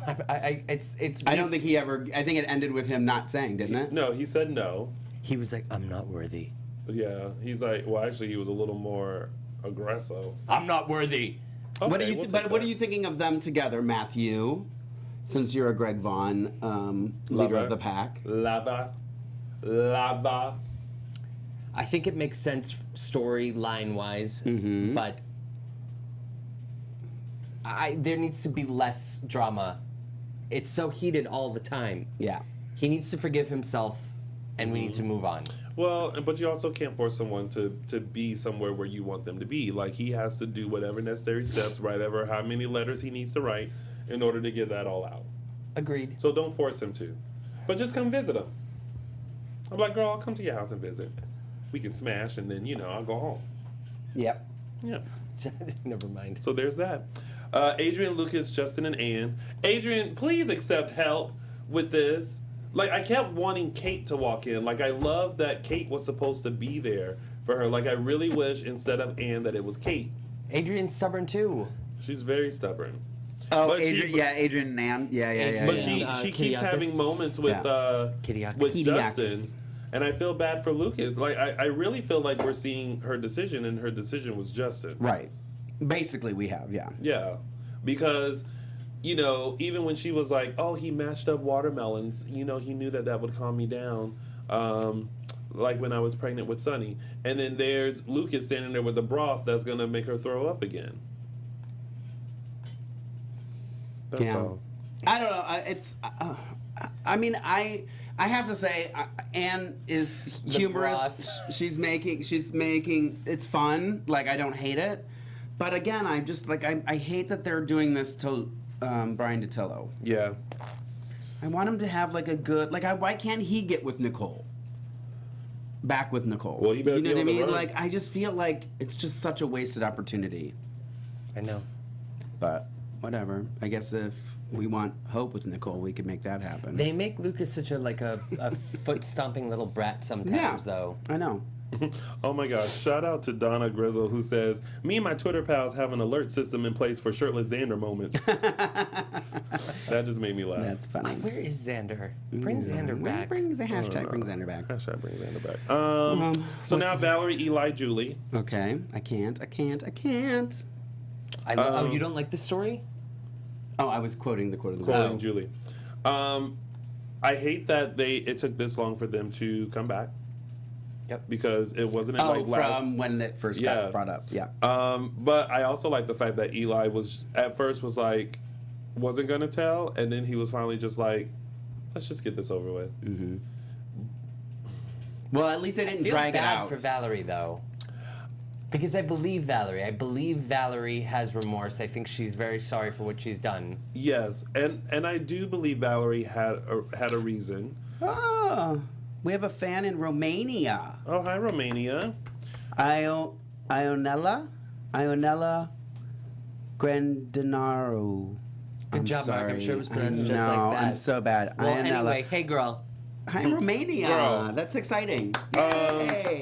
It's. I don't think he ever. I think it ended with him not saying, didn't it? No, he said no. He was like, I'm not worthy. Yeah, he's like, well, actually, he was a little more aggressive. I'm not worthy. Okay, What are you? we'll take But what that. are you thinking of them together, Matthew? Since you're a Greg Vaughn leader Lover. of the pack. Lava. I think it makes sense storyline wise, but there needs to be less drama. It's so heated all the time. Yeah. He needs to forgive himself, and we need to move on. Well, but you also can't force someone to be somewhere where you want them to be. Like, he has to do whatever necessary steps, whatever, how many letters he needs to write in order to get that all out. Agreed. So don't force him to. But just come visit him. I'm like, girl, I'll come to your house and visit. We can smash, and then, I'll go home. Yep. Yeah. Never mind. So there's that. Adrian, Lucas, Justin, and Ann. Adrian, please accept help with this. Like, I kept wanting Kate to walk in. Like, I love that Kate was supposed to be there for her. Like, I really wish instead of Ann that it was Kate. Adrian's stubborn too. She's very stubborn. Oh, But Adrian. Adrian and Ann. Yeah. But yeah. she keeps Kiriakis? having moments with Kiriakis. with Kiriakis. Justin, and I feel bad for Lucas. Like, I really feel like we're seeing her decision, and her decision was Justin. Right. Basically, we have. Yeah. Yeah, because even when she was like, "Oh, he mashed up watermelons," he knew that would calm me down. Like when I was pregnant with Sonny, and then there's Lucas standing there with the broth that's gonna make her throw up again. That's Yeah. all. I don't know. It's. I mean, I have to say, Anne is humorous. broth. She's making. It's fun. Like, I don't hate it, but again, I'm just like I hate that they're doing this to Brian DiTillo. Yeah. I want him to have like a good. Like, why can't he get with Nicole? Back with Nicole. Well, he better you know be what I on the mean? run. Like, I just feel like it's just such a wasted opportunity. I know. But whatever. I guess if we want hope with Nicole, we could make that happen. They make Lucas such a foot stomping little brat sometimes, though. I know. Oh my gosh, shout out to Donna Grizzle who says, me and my Twitter pals have an alert system in place for shirtless Xander moments. That just made me laugh. That's funny. Where is Xander? Bring Xander back. Bring the hashtag. Bring Xander back. Hashtag bring Xander back. So now Valerie, Eli, Julie. Okay. I can't. Oh, you don't like this story? Oh, I was quoting the quote of the Quoting week. Julie. I hate that it took this long for them to come back. Yep. Because it wasn't in Oh, like last. from when it first Yeah. got brought up. Yeah. But I also like the fact that Eli was at first was like wasn't gonna tell, and then he was finally just like, let's just get this over with. Mm-hmm. Well, at least they didn't I feel drag it bad out. for Valerie, though. Because I believe Valerie. I believe Valerie has remorse. I think she's very sorry for what she's done. Yes, and I do believe Valerie had a reason. Oh, we have a fan in Romania. Oh, hi, Romania. Ionella Grandinaro. Good job, Mark. I'm sure it was pronounced just like that. I'm so bad. Well, Ionella. anyway, hey, girl. Hi, Romania. Girl. That's exciting. Yay.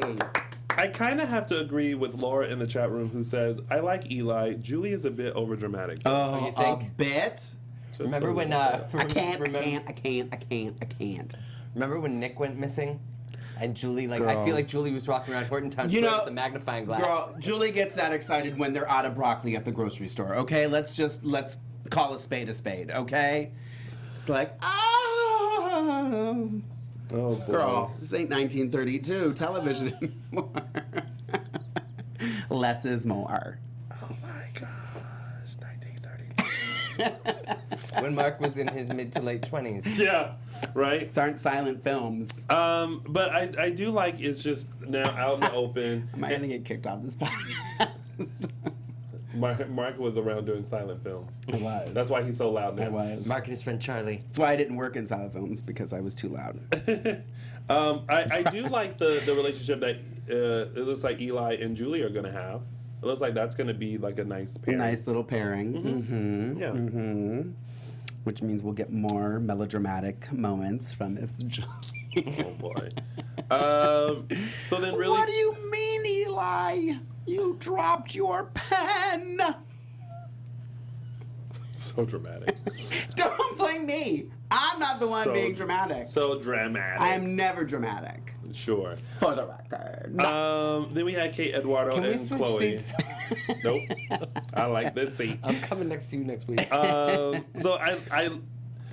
I kind of have to agree with Laura in the chat room who says, I like Eli. Julie is a bit overdramatic. Oh, you think? a bit? Just Remember so when? you know that. I can't. Remember when Nick went missing, and Julie? I feel like Julie was walking around Horton Town Square with the magnifying glass. Girl, Julie gets that excited when they're out of broccoli at the grocery store. Okay, let's call a spade. Okay, it's like, oh, Oh, boy. girl, this ain't 1932 television anymore. Less is more. Oh my gosh, 1930. When Mark was in his mid to late 20s. Yeah, right? These aren't silent films. But I do like it's just now out in the open. Am I gonna get kicked off this podcast? Mark was around doing silent films. I was. That's why he's so loud now. I was. Mark and his friend Charlie. That's why I didn't work in silent films, because I was too loud. I do like the relationship that it looks like Eli and Julie are going to have. It looks like that's going to be like a nice pair. Nice little pairing. Mm-hmm. Yeah. Mm-hmm. Which means we'll get more melodramatic moments from Miss Julie. Oh boy. So then really. What do you mean, Eli? You dropped your pen. So dramatic. Don't blame me. I'm not the one So- being dramatic. So dramatic. I am never dramatic. Sure. For the record. Then we had Kate, Eduardo, Can we and switch Chloe. seats? Nope. I like this seat. I'm coming next to you next week. So I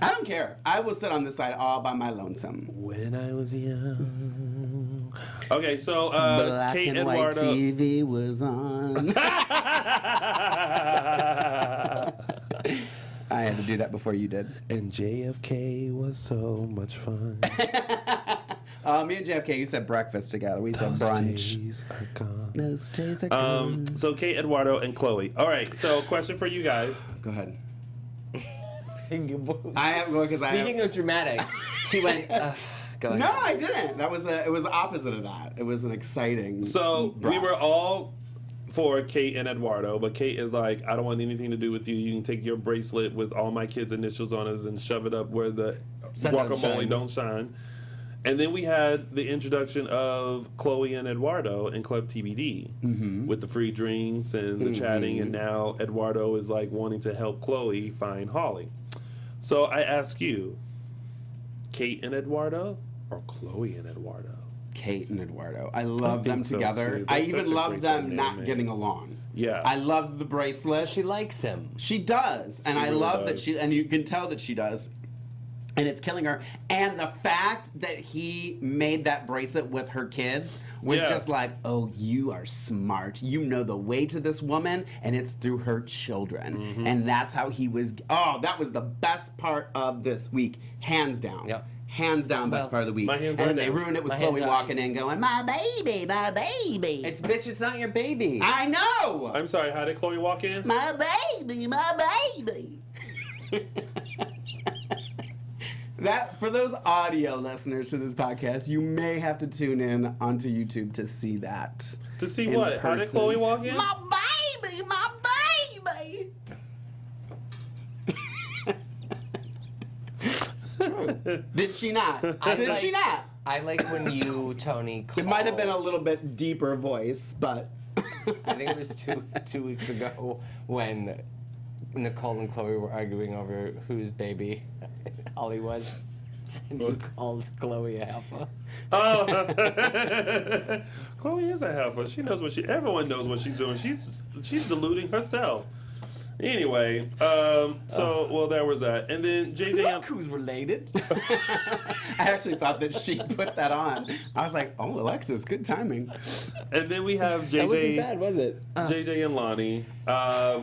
I don't care. I will sit on this side all by my lonesome. when I was young. Okay, so Black Kate, and white Eduardo. TV was on. I had to do that before you did. And JFK was so much fun. Me and JFK used to have breakfast together. We used to have brunch. Days are gone. Those days are gone. So Kate, Eduardo, and Chloe. All right. So question for you guys. Go ahead. Speaking I have because I have. of dramatic, he went. Go ahead. No, I didn't. It was the opposite of that. It was an exciting. So we breath. were all for Kate and Eduardo, but Kate is like, I don't want anything to do with you. You can take your bracelet with all my kids' initials on it and shove it up where the Sun don't guacamole shine. don't shine. And then we had the introduction of Chloe and Eduardo in Club TBD with the free drinks and the chatting, and now Eduardo is like wanting to help Chloe find Holly. So I ask you, Kate and Eduardo or Chloe and Eduardo? Kate and Eduardo. I love them think so, together. too. I They're even such a love great them dynamic, not man. getting along. Yeah. I love the bracelet. She likes him. She does, and I really love that does. she, and you can tell that she does. And it's killing her. And the fact that he made that bracelet with her kids was Yeah. just like, oh, you are smart. You know the way to this woman, and it's through her children. Mm-hmm. And that's how he was. Oh, that was the best part of this week, hands down. Yep. Hands down, best Well, part of the week. my And hands then are they down. ruined it with My Chloe hands are- walking in going, my baby, my baby. It's bitch. It's not your baby. I know! I'm sorry, how did Chloe walk in? My baby, my baby. That for those audio listeners to this podcast, you may have to tune in onto YouTube to see that. To see in what? How did person. Chloe walk in? My baby, my baby. It's true. Did she not? Did she not? I like when you, Tony. It might have been a called- little bit deeper voice, but I think it was two weeks ago when Nicole and Chloe were arguing over whose baby Holly was, and you called Chloe a heifer. Oh, Chloe is a heifer. She knows what everyone knows what she's doing. She's deluding herself. Anyway, well, there was that, and then JJ. Look who's related. I actually thought that she put that on. I was like, oh, Alexis, good timing. And then we have That wasn't JJ. bad, was it? JJ and Lonnie.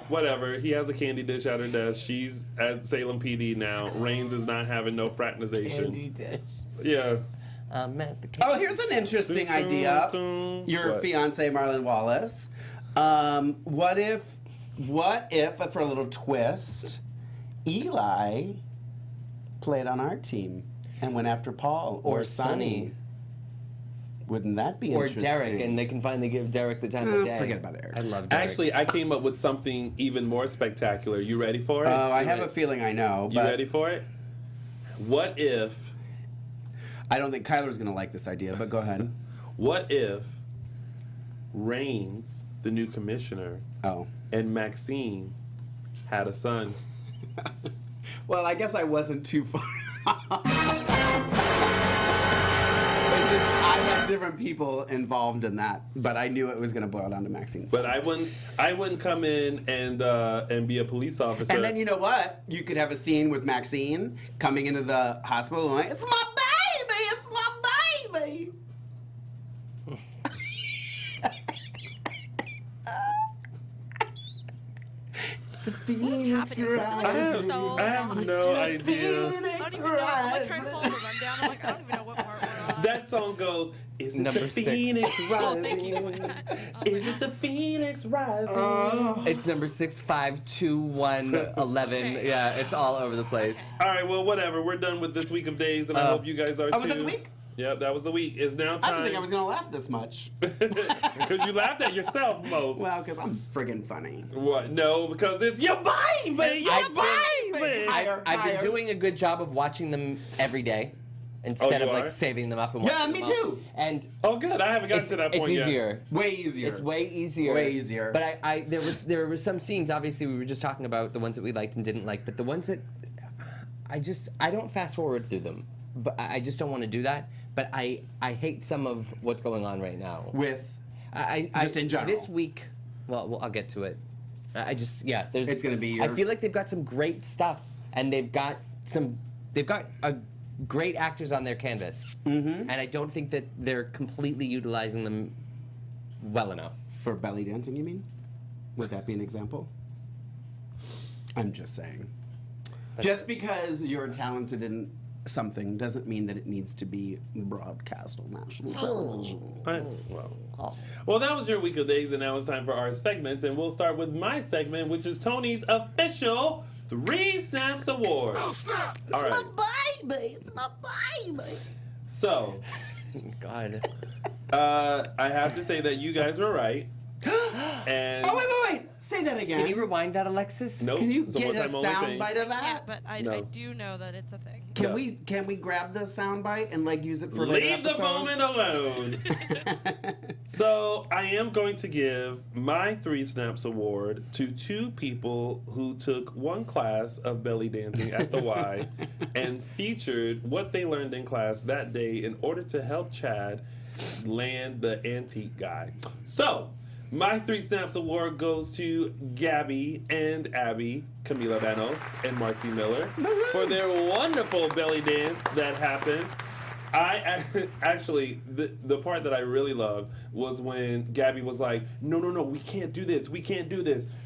Whatever. He has a candy dish at her desk. She's at Salem PD now. Rains is not having no fraternization. Candy dish. Yeah. I'm at the Oh, here's an interesting idea. Your What? fiance, Marlon Wallace. What if, for a little twist, Eli played on our team and went after Paul or Sonny? Wouldn't that be Or interesting? Derek, and they can finally give Derek the time of day. Forget about Eric. I love Derek. Actually, I came up with something even more spectacular. You ready for it? Oh, I have a feeling I know, You but ready for it? What if? I don't think Kyler's going to like this idea, but go ahead. What if Rains, the new commissioner, Oh. and Maxine had a son? Well, I guess I wasn't too far. It's just I had different people involved in that, but I knew it was going to boil down to Maxine's. But I wouldn't come in and be a police officer. And then you know what? You could have a scene with Maxine coming into the hospital and like, it's my baby, it's my baby. The Phoenix happening? Rise. I have, So I have lost. no idea. I don't even know. I'm like trying to follow the rundown. I'm like, I don't even know what part we're on. That song goes, is it Number the 6. Phoenix Oh, thank you. rising? Is it the Phoenix rising? It's number 6, 5, 2, 1, 11. Yeah, it's all over the place. All right, well, whatever. We're done with this week of days, and I hope you guys are too. Oh, was that the week? Yeah, that was the week. It's now time. I didn't think I was going to laugh this much. Because you laughed at yourself most. Well, because I'm friggin' funny. What? No, because it's your baby! Your baby! Higher, I've been higher. doing a good job of watching them every day. instead you of like are? saving them up and Yeah, watching me them all. too. And Oh, good. I haven't gotten it's, to that it's point yet. easier. Way easier. It's way easier. Way easier. But there were some scenes. Obviously, we were just talking about the ones that we liked and didn't like. But the ones that I don't fast forward through them. But I just don't want to do that. But I hate some of what's going on right now. With just in general. This week, well, I'll get to it. There's. It's gonna be your- I feel like they've got some great stuff, and they've got great actors on their canvas, and I don't think that they're completely utilizing them well enough. For belly dancing, you mean? Would that be an example? I'm just saying. Just because you're talented in something doesn't mean that it needs to be broadcast on national television. Well, that was your week of days, and now it's time for our segments, and we'll start with my segment, which is Tony's official 3 Snaps Award. All right. baby. It's my baby. So, God. I have to say that you guys were right. And Oh, wait. Say that again. Can you rewind that, Alexis? nope, Can you it's a get a one-time only sound thing. bite of Yeah, that? but I No. do know that it's a thing. Can Yeah. we grab the sound bite and like use it for later Leave the episodes? moment alone. So I am going to give my 3 Snaps Award to 2 people who took 1 class of belly dancing at the Y and featured what they learned in class that day in order to help Chad land the antique guy. So my 3 Snaps Award goes to Gabby and Abby, Camila Banos, and Marcy Miller for their wonderful belly dance that happened. I actually, the part that I really loved was when Gabby was like, no, we can't do this.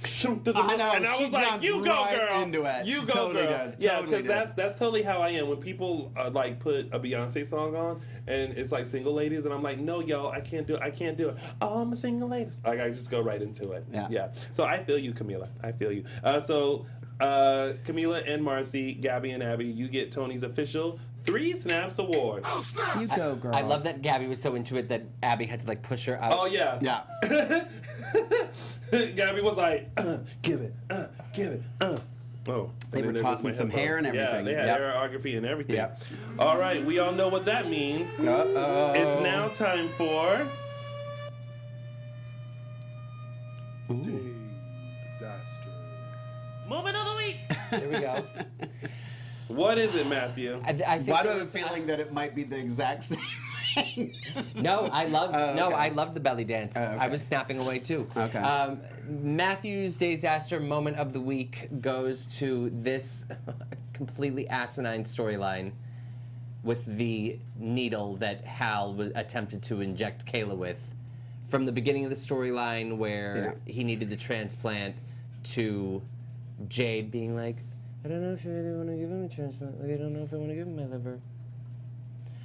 Shunk to the I know, and I she was like, jumped you go, right girl. into it. You She go, totally girl. did, Yeah, totally because did. that's totally how I am. When people like put a Beyonce song on and it's like single ladies, and I'm like, no, y'all, I can't do it. Oh, I'm a single lady. Like I just go right into it. Yeah. So I feel you, Camila. I feel you. Camila and Marcy, Gabby and Abby, you get Tony's official 3 Snaps Award. You go, girl. I love that Gabby was so into it that Abby had to like push her out. Oh yeah. Yeah. Gabby was like, give it. Oh. They And then were there tossing goes my some hair and headphones. everything. Yeah, they had Yep. choreography and everything. Yep. All right, we all know what that means. Uh-oh. It's now time for Moment of the Week. There we go. What is it, Matthew? I think Why do I there have a was- feeling that it might be the exact same thing? No, I loved. No, okay. I loved the belly dance. Okay. I was snapping away too. Okay. Matthew's disaster moment of the week goes to this completely asinine storyline with the needle that Hal attempted to inject Kayla with. From the beginning of the storyline where he needed the transplant to Jade being like, I don't know if you really want to give him a transplant. Like, I don't know if I want to give him my liver.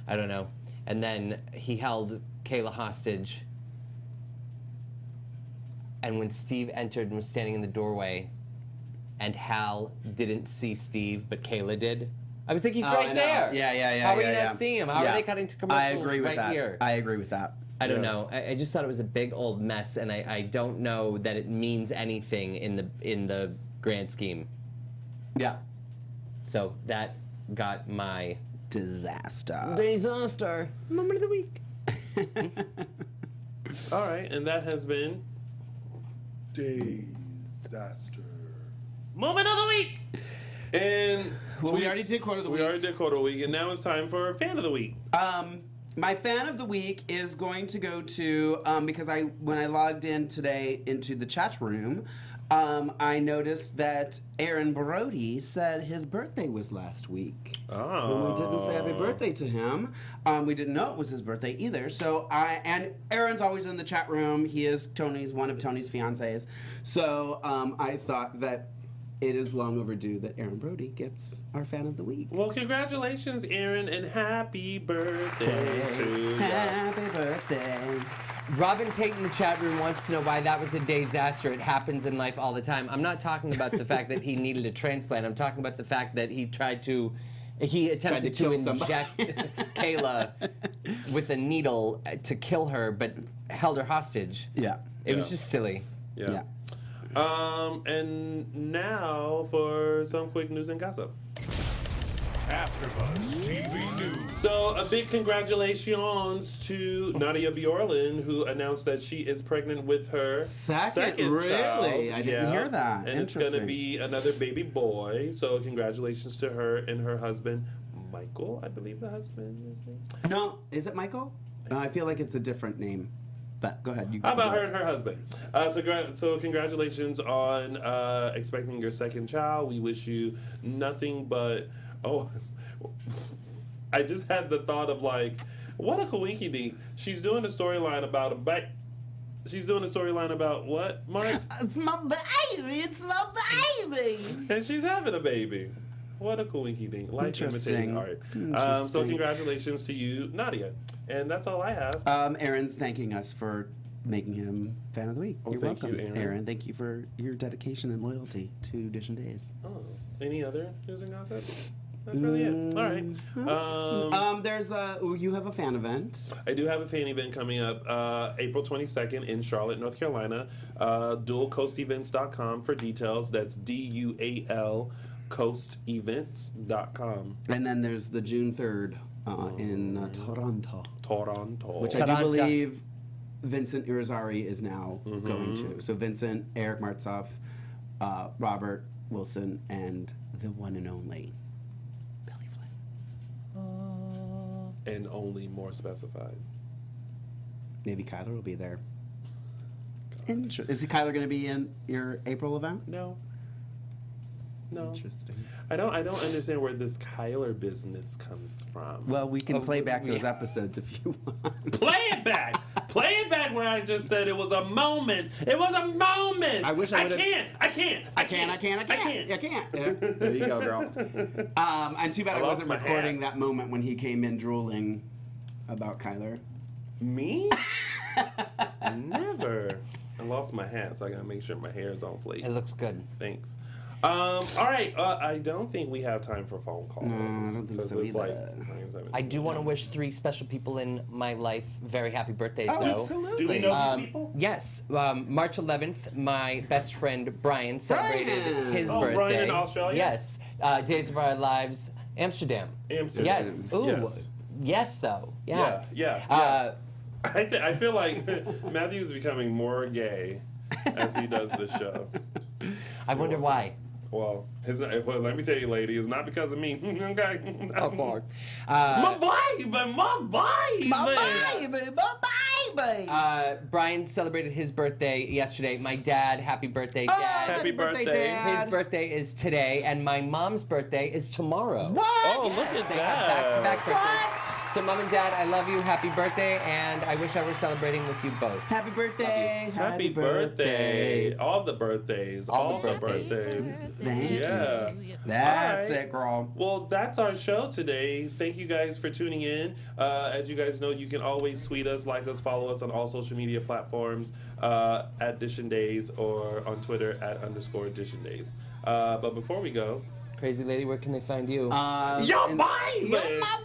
I don't know. And then he held Kayla hostage. And when Steve entered and was standing in the doorway, and Hal didn't see Steve, but Kayla did, I was like, he's Oh, I right know. there. Yeah. How are you yeah. not seeing him? How Yeah. are they cutting to commercial I agree with right that. here? I agree with that. I don't know. I just thought it was a big old mess, and I don't know that it means anything in the grand scheme. Yeah. So that got my Disaster. disaster moment of the week. All right, and that has been Disaster. Moment of the Week. And Well, we already did quote of the we week. already did Quote of the Week, and now it's time for Fan of the Week. My fan of the week is going to go to because when I logged in today into the chat room, I noticed that Aaron Brody said his birthday was last week. Oh. And we didn't say happy birthday to him. We didn't know it was his birthday either. So and Aaron's always in the chat room. He is one of Tony's fiancés. So I thought that it is long overdue that Aaron Brody gets our fan of the week. Well, congratulations, Aaron, and happy birthday to you. Happy birthday. Robin Tate in the chat room wants to know why that was a disaster. It happens in life all the time. I'm not talking about the fact that he needed a transplant. I'm talking about the fact that he attempted to kill inject Kayla with a needle to kill her, but held her hostage. Yeah. It was just silly. Yeah. And now for some quick news and gossip. AfterBuzz TV News. So, a big congratulations to Nadia Bjorlin, who announced that she is pregnant with her second Really? child. I didn't hear that. And it's going to Interesting. be another baby boy. So, congratulations to her and her husband, Michael, I believe the husband is name. No, is it Michael? No, I feel like it's a different name. But go ahead. You How about go. her and her husband? So congratulations on expecting your second child. We wish you nothing but I just had the thought of like, what a coinky-dink. She's doing a storyline about a She's doing a storyline about what, Mark? It's my baby. It's my baby. And she's having a baby. What a coinky-dink. Life imitating art. So congratulations to you, Nadia. And that's all I have. Aaron's thanking us for making him fan of the week. Oh, You're thank welcome, you, Aaron. Thank you for your dedication and loyalty to Dishin Days. Oh, any other news and gossip? That's really it. All right. There's you have a fan event. I do have a fan event coming up April 22nd in Charlotte, North Carolina. DualCoastEvents.com for details. That's DUAL coastevents.com. And then there's the June 3rd in Toronto. Which I do Toronto. believe Vincent Irizarry is now going to. So Vincent, Eric Martzoff, Robert Wilson, and the one and only Billy Flynn. And only more specified. Maybe Kyler will be there. Is Kyler going to be in your April event? No. Interesting. I don't understand where this Kyler business comes from. Well, we can play back those episodes if you want. Play it back. Play it back where I just said it was a moment. It was a moment. I wish I would've- I can't. Yeah, there you go, girl. And too bad I lost wasn't my recording hat. that moment when he came in drooling about Kyler. Me? Never. I lost my hat, so I gotta make sure my hair is on fleek. It looks good. Thanks. All right. I don't think we have time for phone calls. No, I don't think 'cause so it's like either. 9:17. I do want to wish 3 special people in my life very happy birthdays, Oh, though. absolutely. Do we know these people? Yes, March 11th, my best friend Brian celebrated Brian! his Oh, birthday. Brian in Australia? Yes, Days of Our Lives, Amsterdam. Amsterdam. Yes. Ooh. Yes. Yes, though. Yes. Yeah. I feel like Matthew's becoming more gay as he does this show. I wonder why. Well, let me tell you, lady, it's not because of me. Okay. Oh, Lord. My baby. Brian celebrated his birthday yesterday. My dad, happy birthday, Dad. Happy birthday. Dad. His birthday is today, and my mom's birthday is tomorrow. What? Oh, look at They that. have back-to-back birthdays. So, Mom and Dad, I love you. Happy birthday, and I wish I were celebrating with you both. Happy birthday. Happy birthday. All the birthdays. All the birthdays. Thank Yeah. you. That's All right. it, girl. Well, that's our show today. Thank you guys for tuning in. As you guys know, you can always tweet us, like us, follow us on all social media platforms at Dishin Days or on Twitter at _Dishin Days. But before we go, Crazy Lady, where can they find you? Yo, bye! You're my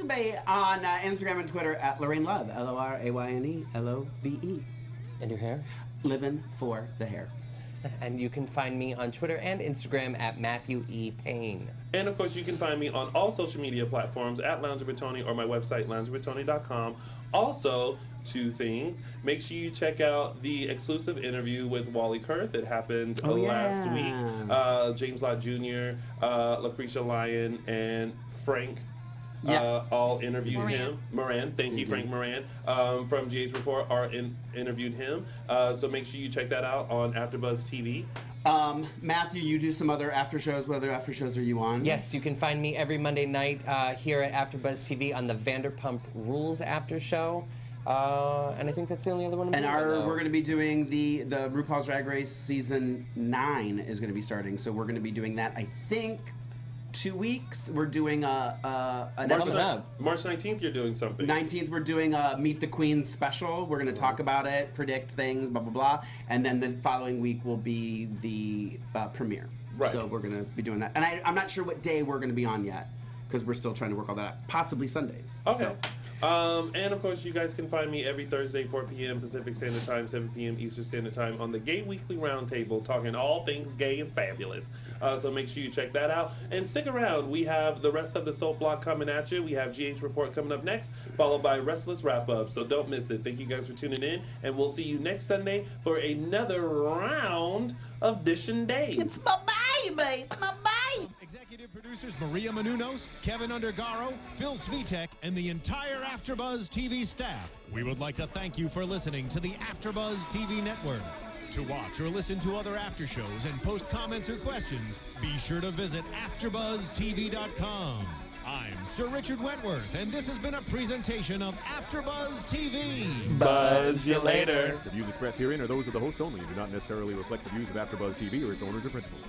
baby. On Instagram and Twitter at Lorraine Love. LORAYNE And your hair? Living for the hair. And you can find me on Twitter and Instagram at Matthew E. Paine. and of course, you can find me on all social media platforms at LoungeWithTony or my website, LoungeWithTony.com. Also, 2 things. Make sure you check out the exclusive interview with Wally Kurth. It happened last week. James Lott Jr., Lucretia Lyon, and Frank all interviewed him. Moran, thank you, Frank Moran, from GH Report, interviewed him. So make sure you check that out on AfterBuzz TV. Matthew, you do some other after shows. What other after shows are you on? Yes, you can find me every Monday night here at AfterBuzz TV on the Vanderpump Rules after show. And I think that's the only other one I'm And doing right now. we're going to be doing the RuPaul's Drag Race season 9 is going to be starting. So we're going to be doing that, I think, 2 weeks. We're doing an episode. March 19th, you're doing something. 19th, we're doing a Meet the Queen special. We're going to talk about it, predict things, blah, blah, blah. And then the following week will be the premiere. Right. So we're going to be doing that. And I'm not sure what day we're going to be on yet because we're still trying to work all that out. Possibly Sundays. Okay. So, And of course, you guys can find me every Thursday, 4 p.m. Pacific Standard Time, 7 p.m. Eastern Standard Time on the Gay Weekly Roundtable, talking all things gay and fabulous. So make sure you check that out. And stick around. We have the rest of the Soap Block coming at you. We have GH Report coming up next, followed by Restless Wrap Up. So don't miss it. Thank you guys for tuning in. And we'll see you next Sunday for another round of DISHIN Days. It's my baby. It's my baby. Executive producers Maria Menounos, Kevin Undergaro, Phil Svitek, and the entire AfterBuzz TV staff. We would like to thank you for listening to the AfterBuzz TV network. To watch or listen to other after shows and post comments or questions, be sure to visit AfterBuzzTV.com. I'm Sir Richard Wentworth, and this has been a presentation of AfterBuzz TV. Buzz you later. The views expressed herein are those of the hosts only and do not necessarily reflect the views of AfterBuzz TV or its owners or principals.